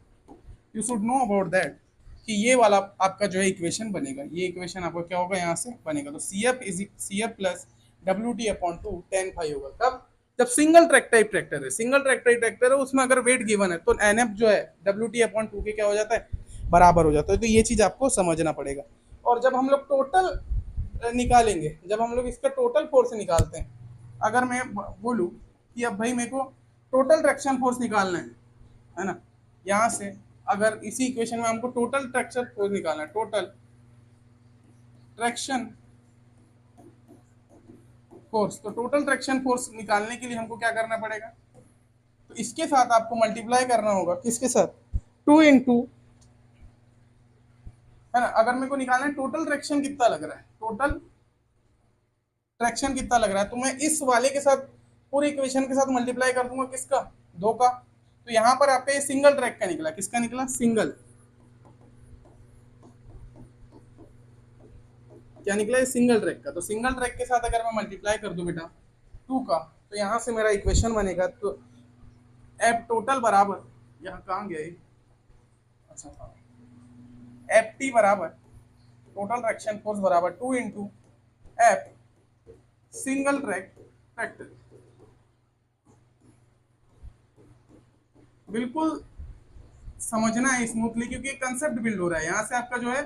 you should know about that कि ये वाला आपका जो है इक्वेशन बनेगा, ये इक्वेशन आपका क्या होगा यहाँ से बनेगा। तो CF plus WT upon 2 tan phi होगा। कब? जब सिंगल ट्रैक टाइप ट्रैक्टर है, सिंगल ट्रैक टाइप ट्रैक्टर है, उसमें अगर वेट गिवन है तो NF जो है WT अपॉन 2 के क्या हो जाता है? बराबर हो जाता है। तो ये चीज आपको समझना पड़ेगा। और जब हम लोग टोटल निकालेंगे, जब हम लोग इसका टोटल फोर्स निकालते हैं, अगर मैं बोलूँ कि अब भाई मेरे को टोटल ट्रैक्शन फोर्स निकालना है ना, यहाँ से अगर इसी इक्वेशन में हमको टोटल ट्रैक्शन फोर्स निकालना है, टोटल ट्रैक्शन फोर्स, तो टोटल ट्रैक्शन फोर्स निकालने के लिए हमको क्या करना पड़ेगा? तो इसके साथ आपको मल्टीप्लाई करना होगा, किसके साथ? 2 इंटू, है ना, अगर मेरे को निकालना है टोटल ट्रैक्शन कितना लग रहा है, टोटल ट्रैक्शन कितना लग रहा है, तो मैं इस वाले के साथ पूरे इक्वेशन के साथ मल्टीप्लाई कर दूंगा, किसका? 2 का। तो यहाँ पर आपका ये सिंगल ट्रैक का निकला, किसका निकला? सिंगल। क्या निकला? ये सिंगल ट्रैक का। तो सिंगल ट्रैक के साथ अगर मैं मल्टीप्लाई कर दूं बेटा 2 का, तो यहाँ से मेरा इक्वेशन बनेगा, तो एफ टोटल बराबर, यहाँ कहाँ गया ये? अच्छा हाँ, एफ टी बराबर टोटल ट्रैक्शन फोर्स बराबर 2 into F single track tractor. बिल्कुल समझना है स्मूथली, क्योंकि कंसेप्ट बिल्ड हो रहा है, यहाँ से आपका जो है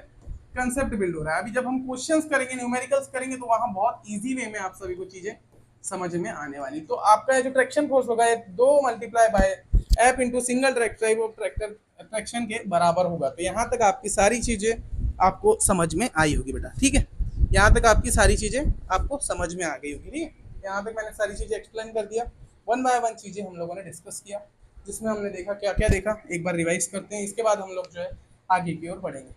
कंसेप्ट बिल्ड हो रहा है। अभी जब हम क्वेश्चंस करेंगे, न्यूमेरिकल्स करेंगे, तो वहां बहुत इजी वे में आप सभी को चीजें समझ में आने वाली। तो आपका जो ट्रैक्शन फोर्स होगा, 2 multiply by F into single track type of tractor traction के बराबर होगा। तो यहाँ तक आपकी सारी चीजें आपको समझ में आई होगी बेटा, ठीक है। यहाँ तक आपकी सारी चीजें आपको समझ में आ गई होगी, ठीक है। यहाँ तक मैंने सारी चीजें एक्सप्लेन कर दिया, वन बाय वन चीजें हम लोगों ने डिस्कस किया, जिसमें हमने देखा क्या क्या देखा, एक बार रिवाइज करते हैं, इसके बाद हम लोग जो है आगे की ओर बढ़ेंगे,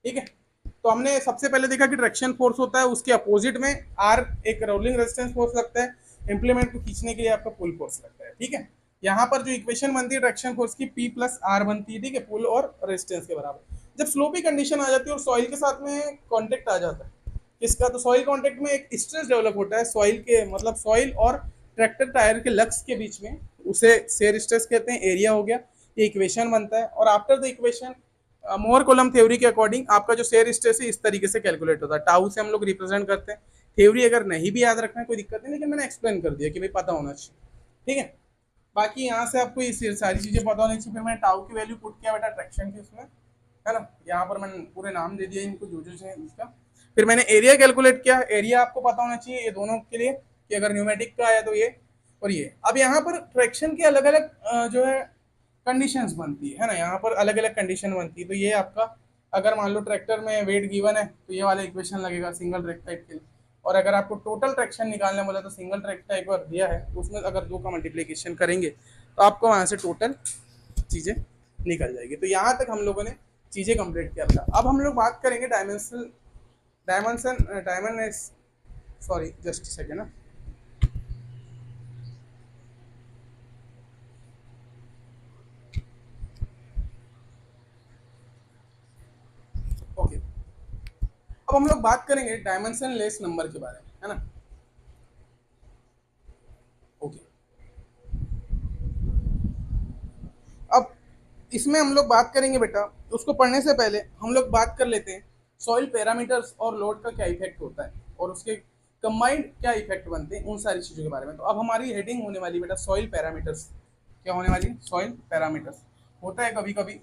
ठीक है। तो हमने सबसे पहले देखा कि ट्रैक्शन फोर्स होता है, उसके अपोजिट में आर एक रोलिंग रेजिस्टेंस फोर्स लगता है, इंप्लीमेंट को खींचने के लिए आपका पुल फोर्स लगता है, ठीक है। यहाँ पर जो इक्वेशन बनती है ट्रैक्शन फोर्स की, P प्लस आर बनती है, ठीक है, पुल और रेजिस्टेंस के बराबर। जब स्लोपी कंडीशन आ जाती है और सॉइल के साथ में कॉन्टेक्ट आ जाता है किसका, तो सॉइल कॉन्टेक्ट में एक स्ट्रेस डेवलप होता है सॉइल के, मतलब सॉइल और ट्रैक्टर टायर के लक्स के बीच में, उसे शेयर स्ट्रेस कहते हैं, एरिया हो गया, ये इक्वेशन बनता है। और after the equation Mohr Coulomb theory के अकॉर्डिंग आपका जो शेयर स्ट्रेस है इस तरीके से कैलकुलेट होता है, टाउ से हम लोग रिप्रेजेंट करते हैं। थ्योरी अगर नहीं भी याद रखना है कोई दिक्कत नहीं, लेकिन मैंने एक्सप्लेन कर दिया कि भाई पता होना चाहिए, ठीक है। बाकी यहाँ से आपको ये सारी चीजें पता होनी चाहिए। फिर मैंने टाउ की वैल्यू पुट किया बेटा ट्रैक्शन की उसमें, है ना, यहाँ पर मैंने पूरे नाम दे दिया इनको जो जो है इसका। फिर मैंने एरिया कैलकुलेट किया, एरिया आपको पता होना चाहिए ये दोनों के लिए, कि अगर न्यूमेटिक का आया तो ये और ये। अब यहाँ पर ट्रैक्शन की अलग अलग जो है कंडीशंस बनती है ना, यहाँ पर अलग अलग कंडीशन बनती है। तो ये आपका अगर मान लो ट्रैक्टर में वेट गिवन है तो ये वाला इक्वेशन लगेगा सिंगल ट्रैक टाइप के लिए। और अगर आपको टोटल ट्रैक्शन निकालने बोला तो सिंगल ट्रैक टाइप पर दिया है, उसमें अगर 2 का मल्टीप्लीकेशन करेंगे तो आपको वहाँ से टोटल चीज़ें निकल जाएगी। तो यहाँ तक हम लोगों ने चीज़ें कंप्लीट किया था। अब हम लोग बात करेंगे डायमेंशन सॉरी जस्ट सेकेंड ना, ओके। अब हम लोग बात करेंगे डायमेंशन लेस नंबर के बारे में, है ना, ओके। अब इसमें हम लोग बात करेंगे बेटा, उसको पढ़ने से पहले हम लोग बात कर लेते हैं सॉइल पैरामीटर्स और लोड का क्या इफेक्ट होता है और उसके कंबाइंड क्या इफेक्ट बनते हैं, उन सारी चीज़ों के बारे में। तो अब हमारी हेडिंग होने वाली बेटा सॉइल पैरामीटर्स। क्या होने वाली? Soil parameters. होता है कभी कभी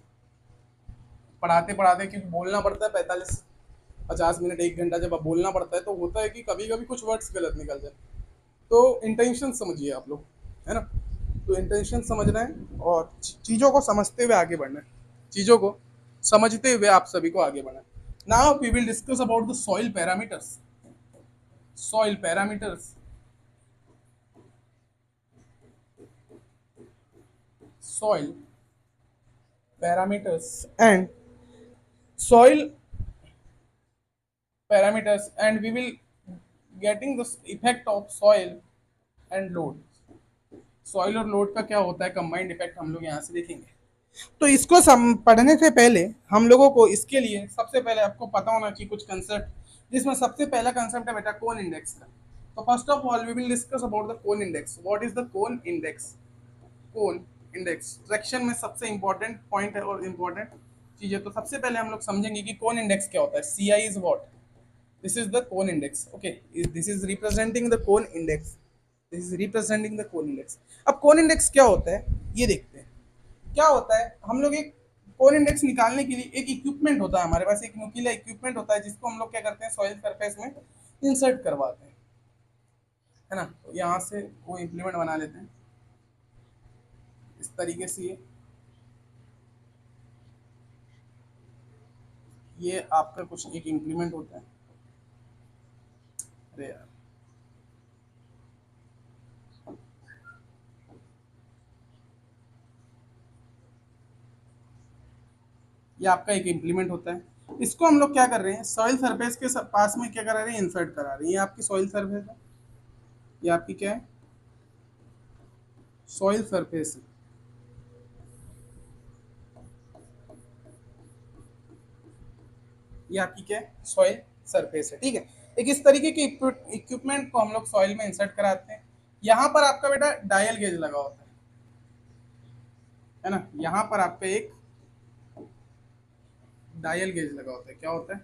पढ़ाते पढ़ाते, क्योंकि बोलना पड़ता है 45-50 मिनट 1 घंटा, जब अब बोलना पड़ता है तो होता है कि कभी कभी कुछ वर्ड्स गलत निकल जाए। तो इंटेंशन समझिए आप लोग, है ना। तो इंटेंशन समझना है और चीज़ों को समझते हुए आगे बढ़ना है, चीज़ों को समझते हुए आप सभी को आगे बढ़ना है। Now we will discuss about the soil parameters. Soil parameters, soil parameters and soil parameters, and we will getting the effect of soil and load। Soil और लोड का क्या होता है कंबाइंड इफेक्ट हम लोग यहाँ से देखेंगे। तो इसको पढ़ने से पहले हम लोगों को इसके लिए सबसे पहले आपको पता होना चाहिए कुछ कंसेप्ट, जिसमें सबसे पहला कंसेप्ट है बेटा कोन इंडेक्स का। तो first of all we will discuss about the cone index. What is the cone index? Cone index traction में सबसे इंपॉर्टेंट पॉइंट है और इंपॉर्टेंट चीज है। तो सबसे पहले हम लोग समझेंगे कि कोन इंडेक्स क्या होता है। C I is what? This is the cone index. Okay, this is representing the cone index. This is representing the cone index. अब कोन इंडेक्स क्या होता है ये देखते हैं। क्या होता है, हम लोग एक कोर इंडेक्स निकालने के लिए एक इक्विपमेंट होता है हमारे पास, एक नुकीला इक्विपमेंट होता है जिसको हम लोग क्या करते हैं, सॉइल सरफेस में इंसर्ट करवाते हैं, है ना। तो यहाँ से वो इम्प्लीमेंट बना लेते हैं इस तरीके से। ये आपका कुछ एक इम्प्लीमेंट होता है। अरे यार, ये आपका एक इम्प्लीमेंट होता है। इसको हम लोग क्या कर रहे हैं, सॉइल सरफेस के पास में क्या करा रहे हैं, इंसर्ट करा रहे हैं। ये आपकी सॉइल सरफेस है, ये आपकी क्या है, सॉइल सरफेस है। ये आपकी क्या है, सॉइल सरफेस है, ठीक है। एक इस तरीके के इक्विपमेंट को हम लोग सॉइल में इंसर्ट कराते हैं। यहाँ पर आपका बेटा डायल गेज लगा होता है ना। यहाँ पर आपका एक डायल गेज लगा होता है। क्या होता है,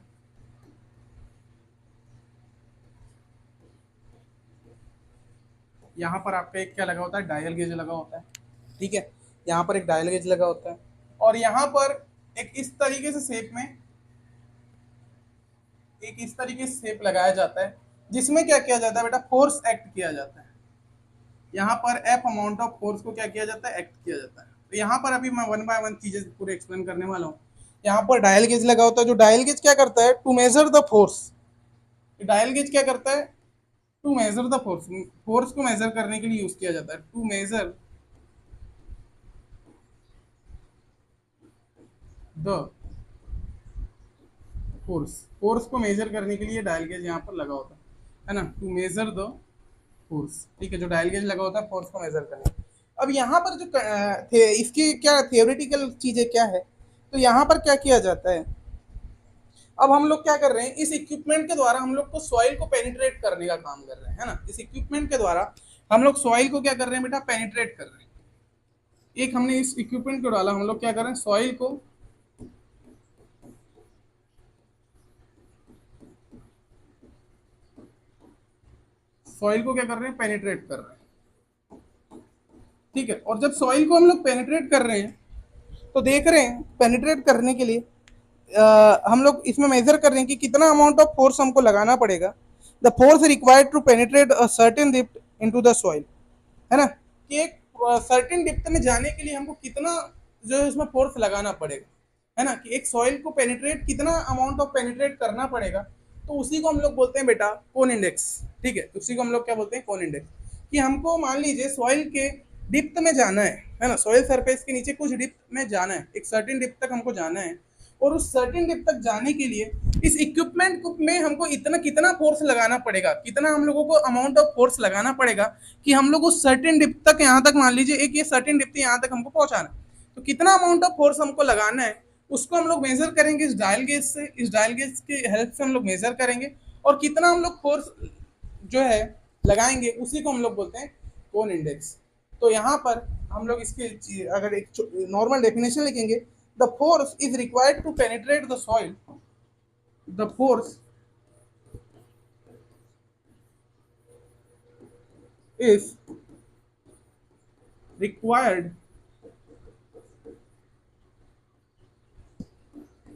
यहाँ पर आपका एक क्या लगा होता है, डायल गेज लगा होता है, ठीक है। यहाँ पर एक डायल गेज लगा होता है और यहाँ पर एक इस तरीके से शेप में, एक इस तरीके से शेप लगाया जाता है जिसमें क्या किया जाता है बेटा, फोर्स एक्ट किया जाता है। यहाँ पर एफ अमाउंट ऑफ फोर्स को क्या किया जाता है, एक्ट किया जाता है। तो यहाँ पर अभी मैं वन बाय वन चीजें पूरे एक्सप्लेन करने वाला हूँ। यहाँ पर डायल गेज लगा होता है। जो डायल गेज क्या करता है, to measure the force. Dial gauge क्या करता है, to measure the force, force को मेजर करने के लिए यूज किया जाता है। To measure the force, force को मेजर करने के लिए डायल गेज यहाँ पर लगा होता है ना, टू मेजर द फोर्स, ठीक है। जो डायल गेज लगा होता है फोर्स को मेजर करने। अब यहाँ पर जो इसकी क्या थियोरेटिकल चीजें क्या है, तो यहाँ पर क्या किया जाता है, अब हम लोग क्या कर रहे हैं, इस इक्विपमेंट के द्वारा हम लोग को सॉइल को पेनिट्रेट करने का काम कर रहे हैं, है ना। इस इक्विपमेंट के द्वारा हम लोग सॉइल को क्या कर रहे हैं बेटा, पेनिट्रेट कर रहे हैं। एक हमने इस इक्विपमेंट को डाला, हम लोग क्या कर रहे हैं, सॉइल को, सॉइल को क्या कर रहे हैं, पेनिट्रेट कर रहे हैं, ठीक है। और जब सॉइल को हम लोग पेनिट्रेट कर रहे हैं तो देख रहे हैं पेनिट्रेट करने के लिए हम लोग इसमें मेजर कर रहे हैं कि कितना अमाउंट ऑफ फोर्स हमको लगाना पड़ेगा। The force required to penetrate a certain depth into the soil, है ना, कि एक सर्टेन डिप्थ में जाने के लिए हमको कितना जो है उसमें फोर्स लगाना पड़ेगा, है ना, कि एक सॉइल को पेनिट्रेट कितना अमाउंट ऑफ पेनिट्रेट करना पड़ेगा। तो उसी को हम लोग बोलते हैं बेटा कोन इंडेक्स, ठीक है। उसी को हम लोग क्या बोलते हैं, कोन इंडेक्स। कि हमको मान लीजिए सॉइल के डिप्थ में जाना है ना, सॉइल सरफेस के नीचे कुछ डिप्थ में जाना है, एक सर्टेन डिप्थ तक हमको जाना है। और उस सर्टेन डिप्थ तक जाने के लिए इस इक्विपमेंट में हमको इतना कितना फोर्स लगाना पड़ेगा, कितना हम लोगों को अमाउंट ऑफ फोर्स लगाना पड़ेगा कि हम लोग उस सर्टेन डिप्थ तक, यहाँ तक मान लीजिए एक ये सर्टेन डिप्थ यहाँ तक हमको पहुंचाना है, तो कितना अमाउंट ऑफ फोर्स हमको लगाना है उसको हम लोग मेजर करेंगे इस डायल गेज से। इस डायल गेज की हेल्प से हम लोग मेजर करेंगे और कितना हम लोग फोर्स जो है लगाएंगे उसी को हम लोग बोलते हैं कोन इंडेक्स। तो यहाँ पर हम लोग इसके अगर एक नॉर्मल डेफिनेशन लिखेंगे, the force is required to penetrate the soil, the force is required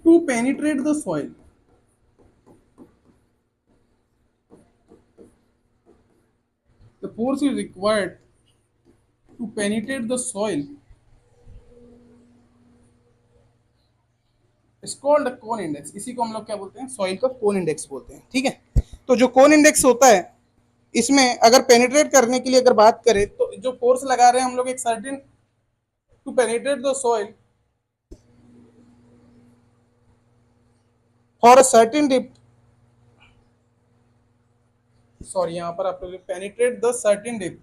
to penetrate the soil. The force is required to penetrate the soil is called a cone index. इसी को हम लोग क्या बोलते हैं, सॉइल का कोन इंडेक्स बोलते हैं, ठीक है। तो जो कोन इंडेक्स होता है इसमें अगर पेनिट्रेट करने के लिए अगर बात करें तो जो फोर्स लगा रहे हैं हम लोग एक certain to penetrate the soil for a certain depth, sorry यहाँ पर आप लोग penetrate the certain depth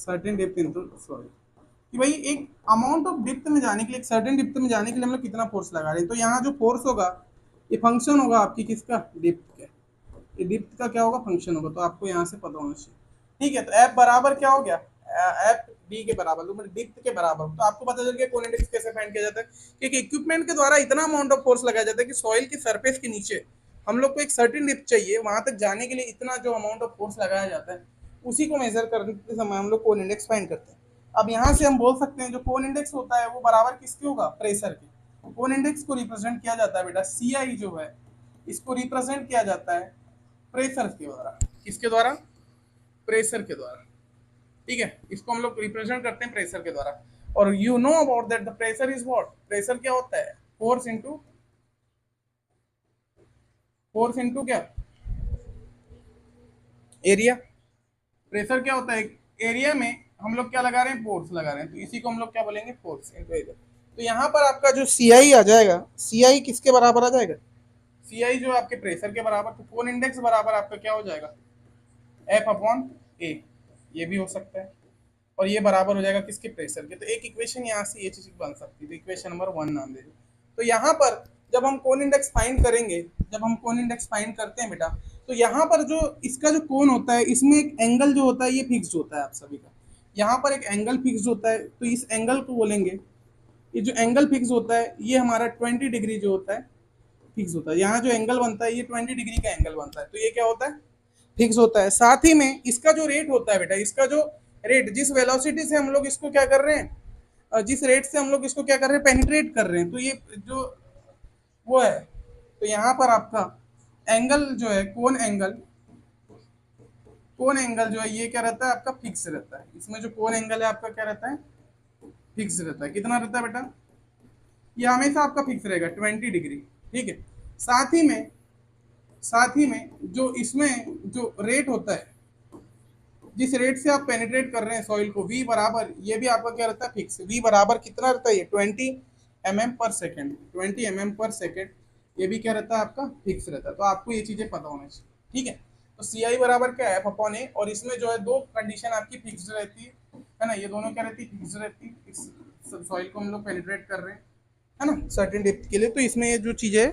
certain depth into soil, कि भाई एक अमाउंट ऑफ डेप्थ में जाने के लिए, एक सर्टेन डेप्थ में जाने के लिए हम लोग कितना फोर्स लगा रहे हैं। तो यहाँ जो फोर्स होगा ये फंक्शन होगा आपकी किसका, डेप्थ का। ये डेप्थ का क्या होगा, फंक्शन होगा। तो आपको यहाँ से पता होना चाहिए। ठीक है, तो एफ बराबर क्या हो गया, एफ डी के बराबर, तो डेप्थ के बराबर। तो आपको पता चल गया कोन इंडेक्स कैसे फाइंड किया जाता है, क्योंकि इक्विपमेंट के द्वारा इतना अमाउंट ऑफ फोर्स लगाया जाता है कि सॉइल की सरफेस के नीचे हम लोग को एक सर्टेन डेप्थ चाहिए, वहां तक जाने के लिए इतना जो अमाउंट ऑफ फोर्स लगाया जाता है, उसी को मेजर करने के समय हम लोग कोन इंडेक्स फाइंड करते हैं। अब यहाँ से हम बोल सकते हैं जो कोन इंडेक्स होता है वो बराबर किसके होगा, प्रेशर के। कोन इंडेक्स को रिप्रेजेंट किया जाता है बेटा, सी आई जो है इसको रिप्रेजेंट किया जाता है प्रेशर के द्वारा। किसके द्वारा, प्रेशर के द्वारा। ठीक है, इसको हम लोग रिप्रेजेंट करते हैं प्रेशर के द्वारा। और you know about that the pressure is what, pressure क्या होता है, फोर्स इनटू क्या, एरिया। प्रेशर क्या होता है, एरिया में हम लोग क्या लगा रहे हैं, फोर्स लगा रहे हैं, तो इसी को हम लोग क्या बोलेंगे, फोर्स इनटू एरिया। तो यहाँ पर आपका जो सी आई आ जाएगा, सी आई किसके बराबर आ जाएगा, सी आई जो आपके प्रेशर के बराबर। तो कोन इंडेक्स बराबर आपका क्या हो जाएगा, एफ अपॉन ए, ये भी हो सकता है, और ये बराबर हो जाएगा किसके, प्रेशर के। तो एक इक्वेशन यहाँ से ये चीज बन सकती है, तो इक्वेशन नंबर 1 नाम दे दो। तो यहाँ पर जब हम कोन इंडेक्स फाइंड करेंगे, जब हम कोन इंडेक्स फाइंड करते हैं बेटा, तो यहाँ पर जो इसका जो कोन होता है, इसमें एक एंगल जो होता है ये फिक्स्ड होता है आप सभी का। यहाँ पर एक एंगल फिक्स्ड होता है, तो इस एंगल को बोलेंगे, ये जो एंगल फिक्स होता है ये हमारा 20 डिग्री जो होता है फिक्स होता है। यहाँ जो एंगल बनता है ये 20 डिग्री का एंगल बनता है, तो ये क्या होता है, फिक्स होता है। साथ ही में इसका जो रेट होता है बेटा, इसका जो रेट, जिस वेलोसिटी से हम लोग इसको क्या कर रहे हैं, जिस रेट से हम लोग इसको क्या कर रहे हैं, पेनिट्रेट कर रहे हैं, तो ये जो वो है, तो यहाँ पर आपका एंगल जो है, कोन एंगल जो है ये क्या रहता है आपका, फिक्स रहता है। इसमें जो कोन एंगल है आपका क्या रहता है, फिक्स रहता है। कितना रहता है बेटा, ये हमेशा आपका फिक्स रहेगा 20 डिग्री। ठीक है, साथ ही में जो इसमें जो रेट होता है, जिस रेट से आप पेनिट्रेट कर रहे हैं सॉइल को, v बराबर, ये भी आपका क्या रहता है, फिक्स। v बराबर कितना रहता है, ये 20 mm पर सेकेंड, 20 mm पर सेकेंड, ये भी क्या रहता है आपका, फिक्स रहता है। तो आपको ये चीजें पता होना चाहिए। ठीक है, तो सी आई बराबर क्या है, एफ अपॉन ए, और इसमें जो है दो कंडीशन आपकी फिक्स रहती है ना, ये दोनों क्या रहती है, फिक्स रहती है। इस सॉइल को हम लोग पेनिट्रेट कर रहे हैं, है ना, सर्टेन डेप्थ के लिए, तो इसमें ये जो चीज़ें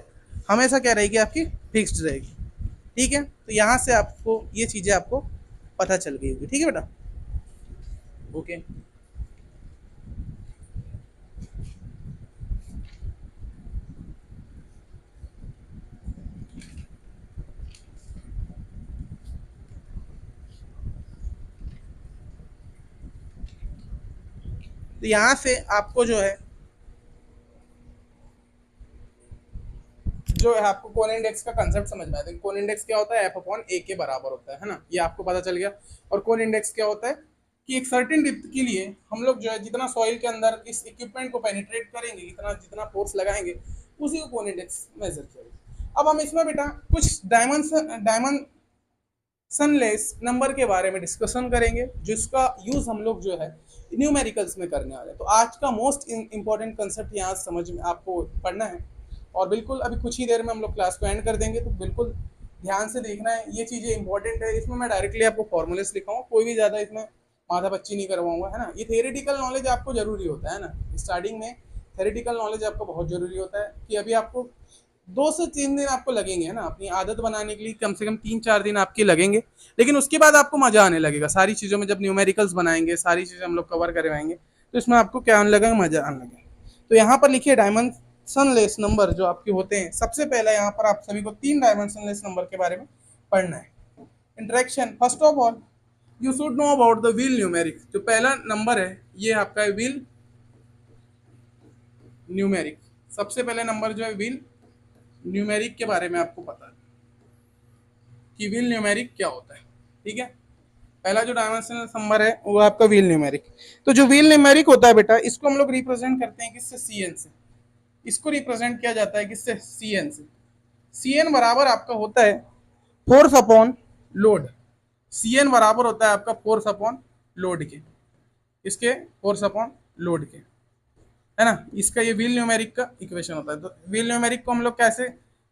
हमेशा क्या रहेगी आपकी, फिक्स्ड रहेगी। ठीक है, तो यहाँ से आपको ये चीज़ें आपको पता चल गई होगी। ठीक है बेटा, ओके। तो यहाँ से आपको जो है आपको कोन इंडेक्स का कंसेप्ट समझ में आया। कोन इंडेक्स क्या होता है, एफ अपॉन ए के बराबर होता है ना, ये आपको पता चल गया। और कोन इंडेक्स क्या होता है कि एक सर्टेन डेप्थ के लिए हम लोग जो है जितना सॉइल के अंदर इस इक्विपमेंट को पेनिट्रेट करेंगे, जितना फोर्स लगाएंगे, उसी को कोन इंडेक्स मेजर करेंगे। अब हम इसमें बेटा कुछ डायमेंशनलेस नंबर के बारे में डिस्कशन करेंगे, जिसका यूज हम लोग जो है न्यूमेरिकल्स में करने वाले हैं। तो आज का मोस्ट इंपॉर्टेंट कंसेप्ट यहाँ समझ में आपको पढ़ना है, और बिल्कुल अभी कुछ ही देर में हम लोग क्लास को एंड कर देंगे, तो बिल्कुल ध्यान से देखना है, ये चीज़ें इंपॉर्टेंट है। इसमें मैं डायरेक्टली आपको फॉर्मूलेस लिखाऊंगा, कोई भी ज़्यादा इसमें माथापच्ची नहीं करवाऊंगा, है ना। ये थियोरेटिकल नॉलेज आपको जरूरी होता है ना, स्टार्टिंग में थियोरेटिकल नॉलेज आपको बहुत जरूरी होता है, कि अभी आपको 2 से 3 दिन आपको लगेंगे, है ना, अपनी आदत बनाने के लिए कम से कम 3-4 दिन आपके लगेंगे, लेकिन उसके बाद आपको मजा आने लगेगा सारी चीज़ों में। जब न्यूमेरिकल्स बनाएंगे, सारी चीज़ें हम लोग कवर करवाएंगे, तो इसमें आपको क्या आने लगेगा, मजा आने लगेगा। तो यहाँ पर लिखिए डायमेंशनलेस नंबर जो आपके होते हैं। सबसे पहले यहाँ पर आप सभी को 3 डायमेंशनलेस नंबर के बारे में पढ़ना है। Interaction, first of all you should know about the wheel numeric. जो पहला नंबर है ये आपका है व्हील न्यूमेरिक। सबसे पहले नंबर जो है व्हील न्यूमेरिक के बारे में आपको पता है कि व्हील न्यूमेरिक क्या होता है। ठीक है, पहला जो डायमेंशनल नंबर है वो आपका व्हील न्यूमेरिक। तो जो व्हील न्यूमेरिक होता है बेटा, इसको हम लोग रिप्रेजेंट करते हैं किससे, सीएन से। इसको रिप्रेजेंट किया जाता है किससे, सीएन से। सीएन बराबर आपका होता है फोर्स अपॉन लोड। सीएन बराबर होता है आपका फोर्स अपॉन लोड के, इसके फोर्स अपॉन लोड के, है ना। इसका ये व्हील न्यूमेरिक का इक्वेशन होता है। तो व्हील न्यूमेरिक को हम लोग कैसे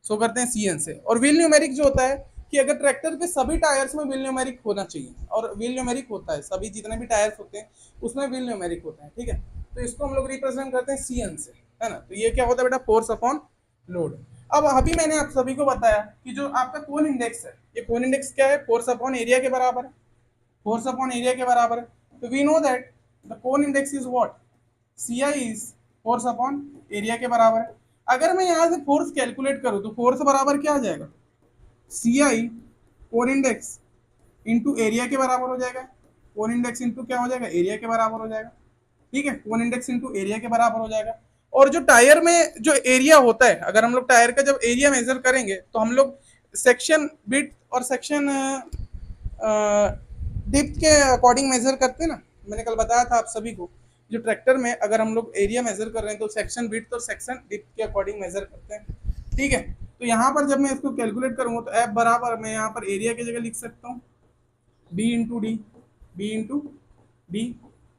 शो करते हैं, सीएन से। और व्हील न्यूमेरिक जो होता है कि अगर ट्रैक्टर के सभी टायर्स में व्हील न्यूमेरिक होना चाहिए, और व्हील न्यूमेरिक होता है, सभी जितने भी टायर्स होते हैं उसमें व्हील न्यूमेरिक होता है, ठीक है। तो इसको हम लोग रिप्रेजेंट करते हैं CN से, है ना। तो ये क्या होता है बेटा, फोर्स अपॉन लोड। अब अभी मैंने आप सभी को बताया कि जो आपका कोन इंडेक्स है, ये कोन इंडेक्स क्या है, फोर्स अपॉन एरिया के बराबर है, फोर्स अपॉन एरिया के बराबर है। तो we know that the cone index is what, CI is force upon area के बराबर है। अगर मैं यहाँ से फोर्स कैलकुलेट करूँ तो फोर्स बराबर क्या आ जाएगा, CI कोन इंडेक्स इंटू एरिया के बराबर हो जाएगा। कोन इंडेक्स इंटू क्या हो जाएगा, एरिया के बराबर हो जाएगा, ठीक है। कोन इंडेक्स इंटू एरिया के बराबर हो जाएगा। और जो टायर में जो एरिया होता है, अगर हम लोग टायर का जब एरिया मेजर करेंगे तो हम लोग सेक्शन विड्थ और सेक्शन डिप्थ के अकॉर्डिंग मेजर करते हैं ना। मैंने कल बताया था आप सभी को, जो ट्रैक्टर में अगर हम लोग एरिया मेजर कर रहे हैं तो सेक्शन विड्थ और सेक्शन डिप्थ के अकॉर्डिंग मेजर करते हैं, ठीक है। तो यहाँ पर जब मैं इसको कैलकुलेट करूंगा तो F बराबर मैं यहाँ पर एरिया की जगह लिख सकता हूँ B into D, B into D.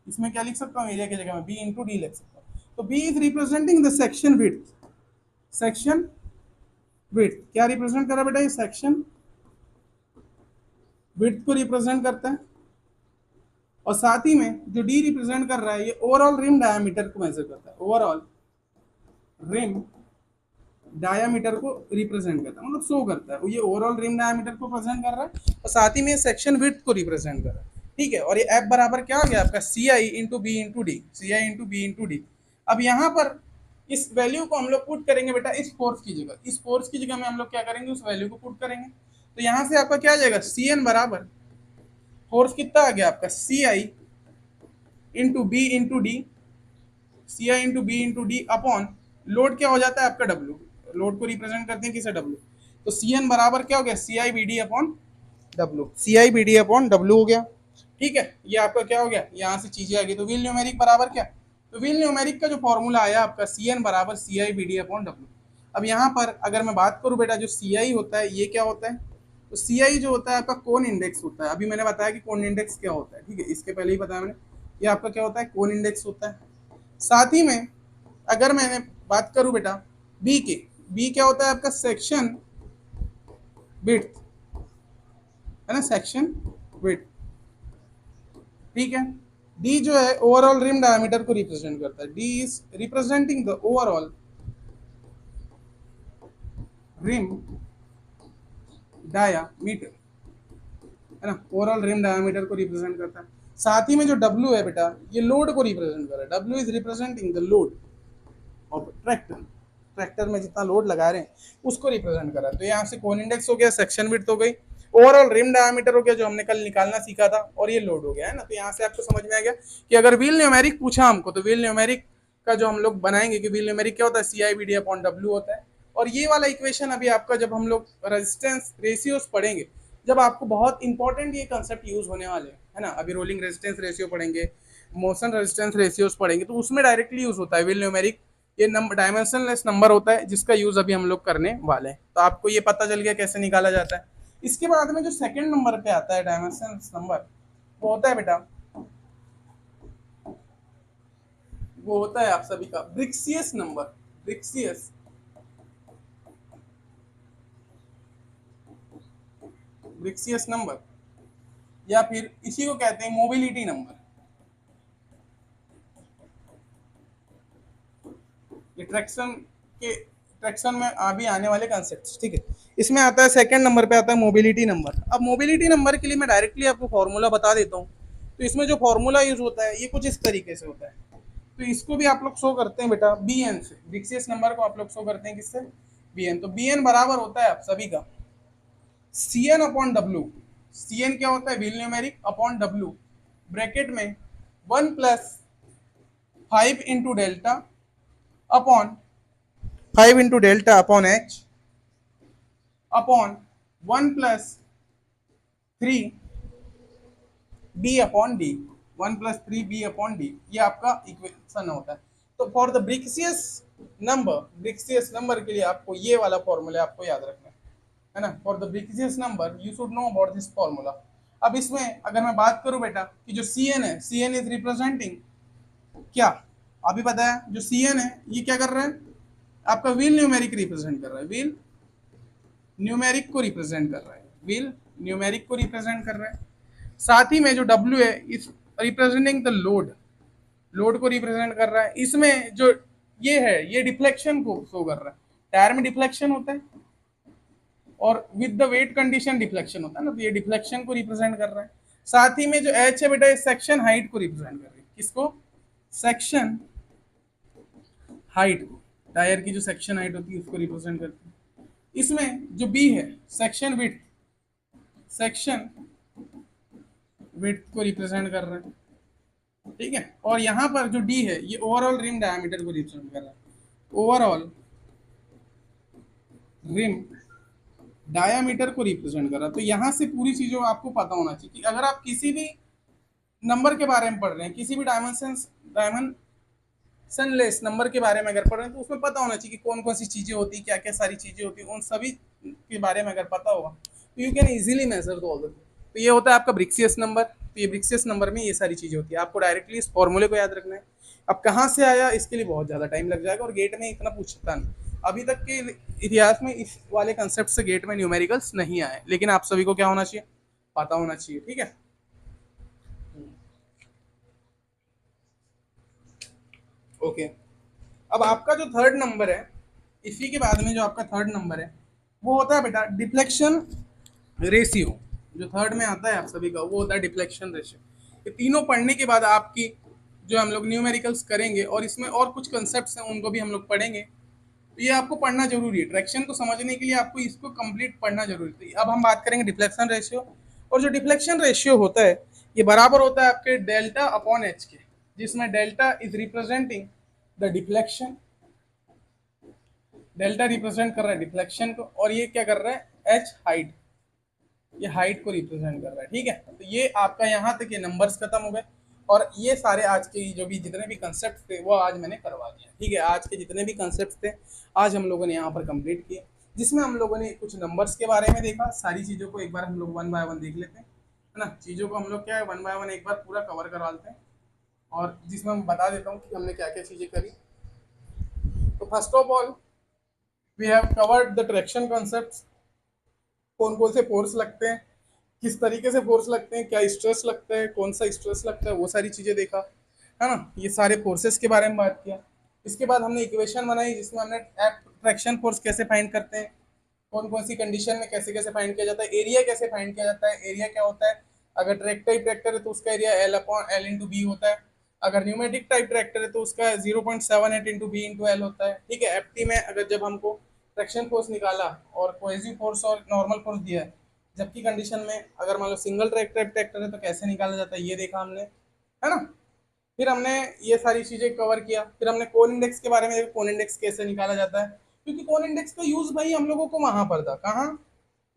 इसमें क्या लिख सकता हूँ, एरिया की जगह में B इंटू डी लिख सकता हूँ। तो B is representing the section width, section width क्या रिप्रेजेंट कर रहा है बेटा, ये सेक्शन विड्थ को रिप्रेजेंट करता है। और साथ ही में जो D रिप्रेजेंट कर रहा है, ये ओवरऑल रिम डायमीटर को मेजर करता है, ओवरऑल रिम डायमीटर को रिप्रेजेंट करता है, मतलब शो करता है। ये ओवरऑल रिम डायमीटर को प्रेजेंट कर रहा है और साथ ही में सेक्शन विड्थ को रिप्रेजेंट कर रहा है, ठीक है। और ये F बराबर क्या आ गया आपका, CI into B into D, CI into B into D. अब यहाँ पर इस वैल्यू को हम लोग पुट करेंगे बेटा इस फोर्स की जगह, इस फोर्स की जगह में हम लोग क्या करेंगे, उस वैल्यू को पुट करेंगे। तो यहाँ से आपका क्या आ जाएगा, CN बराबर फोर्स कितना आ गया आपका, CI into B into D, CI into B into D upon load क्या हो जाता है आपका W, लोड को रिप्रेजेंट करते हैं किसे, W। तो CN बराबर क्या हो गया, CI BD upon W, CI BD upon W हो गया, ठीक है। ये आपका क्या हो गया, यहाँ से चीजें आ गई। तो व्हील न्यूमेरिक बराबर क्या, तो व्हील न्यूमेरिक का जो फॉर्मूला आया आपका CN बराबर CI BD अपॉन W। अब यहाँ पर अगर मैं बात करूँ बेटा, जो CI होता है ये क्या होता है, तो CI जो होता है आपका कोन इंडेक्स होता है। अभी मैंने बताया कि कोन इंडेक्स क्या होता है, ठीक है, इसके पहले ही बताया मैंने। ये आपका क्या होता है, कोन इंडेक्स होता है। साथ ही में अगर मैंने बात करूं बेटा बी के, बी क्या होता है आपका, सेक्शन विड्थ, है ना, सेक्शन विड्थ, ठीक है। डी जो है ओवरऑल रिम डायमीटर को रिप्रेजेंट करता है, D is representing the overall rim diameter, है ना, ओवरऑल रिम डायमीटर को रिप्रेजेंट करता है। साथ ही में जो डब्ल्यू है बेटा, ये लोड को रिप्रेजेंट कर रहा है, W is representing the load of tractor, tractor में जितना लोड लगा रहे हैं उसको रिप्रेजेंट कर रहा है। तो यहाँ से कोन इंडेक्स हो गया, सेक्शन विड्थ हो गई, ओवरऑल रिम डायमीटर हो गया जो हमने कल निकालना सीखा था, और ये लोड हो गया, है ना। तो यहाँ से आपको समझ में आ गया कि अगर व्हील न्यूमेरिक पूछा हमको तो व्हील न्यूमेरिक का जो हम लोग बनाएंगे कि व्हील न्यूमेरिक क्या होता है, CI BD अपॉन W होता है। और ये वाला इक्वेशन अभी आपका जब हम लोग रेजिस्टेंस रेशियोज पढ़ेंगे, जब आपको बहुत इंपॉर्टेंट ये कंसेप्ट यूज होने वाले हैं, है ना। अभी रोलिंग रेजिस्टेंस रेशियो पढ़ेंगे, मोशन रेजिस्टेंस रेशियोज पढ़ेंगे, तो उसमें डायरेक्टली यूज होता है व्हील न्यूमेरिक। ये नंबर डायमेंशनलेस नंबर होता है जिसका यूज अभी हम लोग करने वाले हैं। तो आपको ये पता चल गया कैसे निकाला जाता है। इसके बाद में जो सेकंड नंबर पे आता है डायमेंशनलेस नंबर, वो होता है बेटा, वो होता है आप सभी का ब्रिक्सियस नंबर, ब्रिक्सियस ब्रिक्सियस नंबर, या फिर इसी को कहते हैं मोबिलिटी नंबर। ये ट्रैक्शन में अभी आने वाले कॉन्सेप्ट्स, ठीक है। इसमें आता है सेकंड नंबर पे आता है मोबिलिटी नंबर। अब मोबिलिटी नंबर के लिए मैं डायरेक्टली आपको फॉर्मूला बता देता हूँ। तो इसमें जो फॉर्मूला यूज होता है ये कुछ इस तरीके से होता है। तो इसको भी आप लोग शो करते हैं बेटा BN से, ब्रिक्सियस नंबर को आप लोग शो करते हैं किससे, BN। तो BN बराबर होता है आप सभी का CN अपॉन W। CN क्या होता है, wheel numeric upon W, bracket में 1 plus 5 into delta upon 5 into delta upon H upon 1 plus 3 B upon D, 1 plus 3 B upon D, ये आपका इक्वेशन होता है। तो फॉर द ब्रिक्सियस नंबर के लिए आपको ये वाला फॉर्मूला आपको याद रखना है ना। For the brixius number you should know about this formula. अब इसमें अगर मैं बात करूं बेटा कि जो CN है, CN इज रिप्रेजेंटिंग क्या, अभी पता है जो CN है ये क्या कर रहा है, आपका व्हील न्यूमेरिक रिप्रेजेंट कर रहा है, व्हील न्यूमेरिक को रिप्रेजेंट कर रहा है, व्हील न्यूमेरिक को रिप्रेजेंट कर रहा है, साथ ही में जो W है इस रिप्रेजेंटिंग द लोड, लोड को रिप्रेजेंट कर रहा है। इसमें जो ये है ये डिफ्लेक्शन को शो कर रहा है, टायर में डिफ्लेक्शन होता है और with the wait condition deflection होता है ना, तो ये डिफ्लेक्शन को रिप्रेजेंट कर रहा है। साथ ही में जो H है बेटा सेक्शन हाइट को रिप्रेजेंट कर रही है, किसको, सेक्शन हाइट को, टायर की जो सेक्शन हाइट होती है उसको रिप्रेजेंट करती है। इसमें जो B है सेक्शन विड्थ, सेक्शन विड्थ को रिप्रेजेंट कर रहा है, ठीक है। और यहाँ पर जो D है ये ओवरऑल रिम डायमीटर को रिप्रेजेंट कर रहा है, ओवरऑल रिम डायामीटर को रिप्रेजेंट कर रहा है। तो यहाँ से पूरी चीजों आपको पता होना चाहिए कि अगर आप किसी भी नंबर के बारे में पढ़ रहे हैं, किसी भी डायमेंशनलेस नंबर के बारे में अगर पढ़ रहे हैं, तो उसमें पता होना चाहिए कि कौन कौन सी चीजें होती है, क्या क्या सारी चीजें होती है, उन सभी के बारे में अगर पता होगा तो you can easily measure all the. तो ये होता है आपका ब्रिक्सियस नंबर। तो ये ब्रिक्सियस नंबर में ये सारी चीजें होती है, आपको डायरेक्टली इस फॉर्मूले को याद रखना है। अब कहाँ से आया इसके लिए बहुत ज्यादा टाइम लग जाएगा और गेट में इतना पूछता नहीं, अभी तक के इतिहास में इस वाले कंसेप्ट से गेट में न्यूमेरिकल्स नहीं आए, लेकिन आप सभी को क्या होना चाहिए, पता होना चाहिए, ठीक है। ओके अब आपका जो थर्ड नंबर है, इसी के बाद में जो आपका थर्ड नंबर है वो होता है बेटा डिफ्लेक्शन रेशियो। जो थर्ड में आता है आप सभी का वो होता है डिफ्लेक्शन रेशियो। ये तीनों पढ़ने के बाद आपकी जो हम लोग न्यूमेरिकल्स करेंगे और इसमें और कुछ कंसेप्ट्स हैं उनको भी हम लोग पढ़ेंगे, तो ये आपको पढ़ना जरूरी है। ट्रैक्शन को समझने के लिए आपको इसको कंप्लीट पढ़ना जरूरी है। अब हम बात करेंगे डिफ्लेक्शन रेशियो, और जो डिफ्लेक्शन रेशियो होता है ये बराबर होता है आपके डेल्टा अपॉन एच के, जिसमें delta is representing the deflection, delta represent कर रहा है डिफ्लेक्शन को, और ये क्या कर रहा है एच हाइट, ये हाइट को रिप्रेजेंट कर रहा है, ठीक है। तो ये आपका यहाँ तक ये नंबर्स खत्म हो गए, और ये सारे आज के जो भी जितने भी कंसेप्ट थे वो आज मैंने करवा दिया, ठीक है। आज के जितने भी कंसेप्ट थे आज हम लोगों ने यहाँ पर कंप्लीट किए, जिसमें हम लोगों ने कुछ नंबर्स के बारे में देखा। सारी चीज़ों को एक बार हम लोग वन बाय वन देख लेते हैं, है ना। चीज़ों को हम लोग क्या है वन बाय वन एक बार पूरा कवर करवा लेते हैं, और जिसमें मैं बता देता हूँ कि हमने क्या क्या चीज़ें करी। तो first of all we have covered the traction concepts, कौन कौन से फोर्स लगते हैं, किस तरीके से फोर्स लगते हैं, क्या स्ट्रेस लगता है, कौन सा स्ट्रेस लगता है, वो सारी चीज़ें देखा, है ना। ये सारे फोर्सेस के बारे में बात किया। इसके बाद हमने इक्वेशन बनाई जिसमें हमने ट्रैक्शन फोर्स कैसे फाइंड करते हैं, कौन कौन सी कंडीशन में कैसे कैसे फाइंड किया जाता है, एरिया कैसे फाइंड किया जाता है। एरिया क्या होता है, अगर ट्रैक्टर है तो उसका एरिया L/L होता है, अगर न्यूमेटिक टाइप ट्रैक्टर है तो उसका 0.78 × B/L होता है, ठीक है। एफटी में अगर जब हमको ट्रैक्शन फोर्स निकाला और कोहेसिव फोर्स और नॉर्मल फोर्स दिया है, जबकि कंडीशन में अगर मान लो सिंगल ट्रैक्टर है तो कैसे निकाला जाता है ये देखा हमने, है ना। फिर हमने ये सारी चीज़ें कवर किया। फिर हमने कोन इंडेक्स के बारे में देखा, कोन इंडेक्स कैसे निकाला जाता है, क्योंकि कोन इंडेक्स का यूज़ भाई हम लोगों को वहाँ पर था, कहाँ,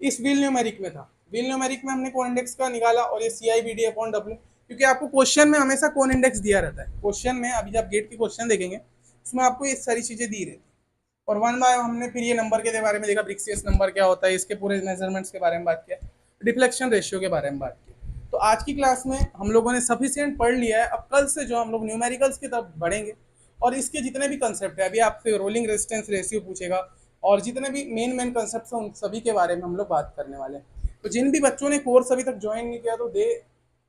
इस व्हील न्यूमेरिक में था। व्हील न्यूमेरिक में हमने कोन इंडेक्स का निकाला, और ये CI/BD/W, क्योंकि आपको क्वेश्चन में हमेशा कोन इंडेक्स दिया रहता है। क्वेश्चन में अभी जब गेट के क्वेश्चन देखेंगे उसमें आपको ये सारी चीज़ें दी रहती है। और वन बाय हमने फिर ये नंबर के बारे में देखा, ब्रिक्सियस नंबर क्या होता है, इसके पूरे मेजरमेंट्स के बारे में बात किया, डिफ्लेक्शन रेशियो के बारे में बात की। तो आज की क्लास में हम लोगों ने सफिशिएंट पढ़ लिया है। अब कल से जो हम लोग न्यूमेरिकल्स की तरफ बढ़ेंगे, और इसके जितने भी कंसेप्ट है, अभी आपसे रोलिंग रेजिस्टेंस रेशियो पूछेगा, और जितने भी मेन कंसेप्ट हैं उन सभी के बारे में हम लोग बात करने वाले हैं। तो जिन भी बच्चों ने कोर्स अभी तक ज्वाइन नहीं किया तो they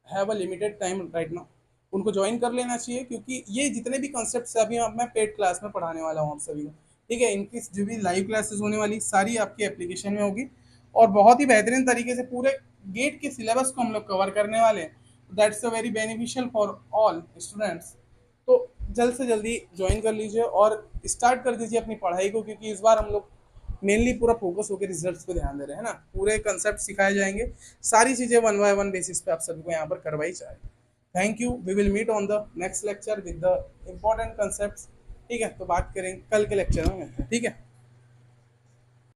have a limited time right now, उनको ज्वाइन कर लेना चाहिए, क्योंकि ये जितने भी कंसेप्ट अभी मैं पेड क्लास में पढ़ाने वाला हूँ आप सभी को, ठीक है। इनकी जो भी लाइव क्लासेस होने वाली सारी आपकी एप्लीकेशन में होगी, और बहुत ही बेहतरीन तरीके से पूरे गेट के सिलेबस को हम लोग कवर करने वाले हैं। That's a very beneficial for all students. तो जल्द से जल्दी ज्वाइन कर लीजिए और स्टार्ट कर दीजिए अपनी पढ़ाई को, क्योंकि इस बार हम लोग मेनली पूरा फोकस होकर रिजल्ट्स पे ध्यान दे रहे हैं ना। पूरे कंसेप्ट सिखाए जाएंगे, सारी चीज़ें वन बाय वन बेसिस पे आप सभी को यहाँ पर करवाई जाए। Thank you, we will meet on the next lecture with the important concepts, ठीक है। तो बात करेंगे कल के लेक्चर में, ठीक है।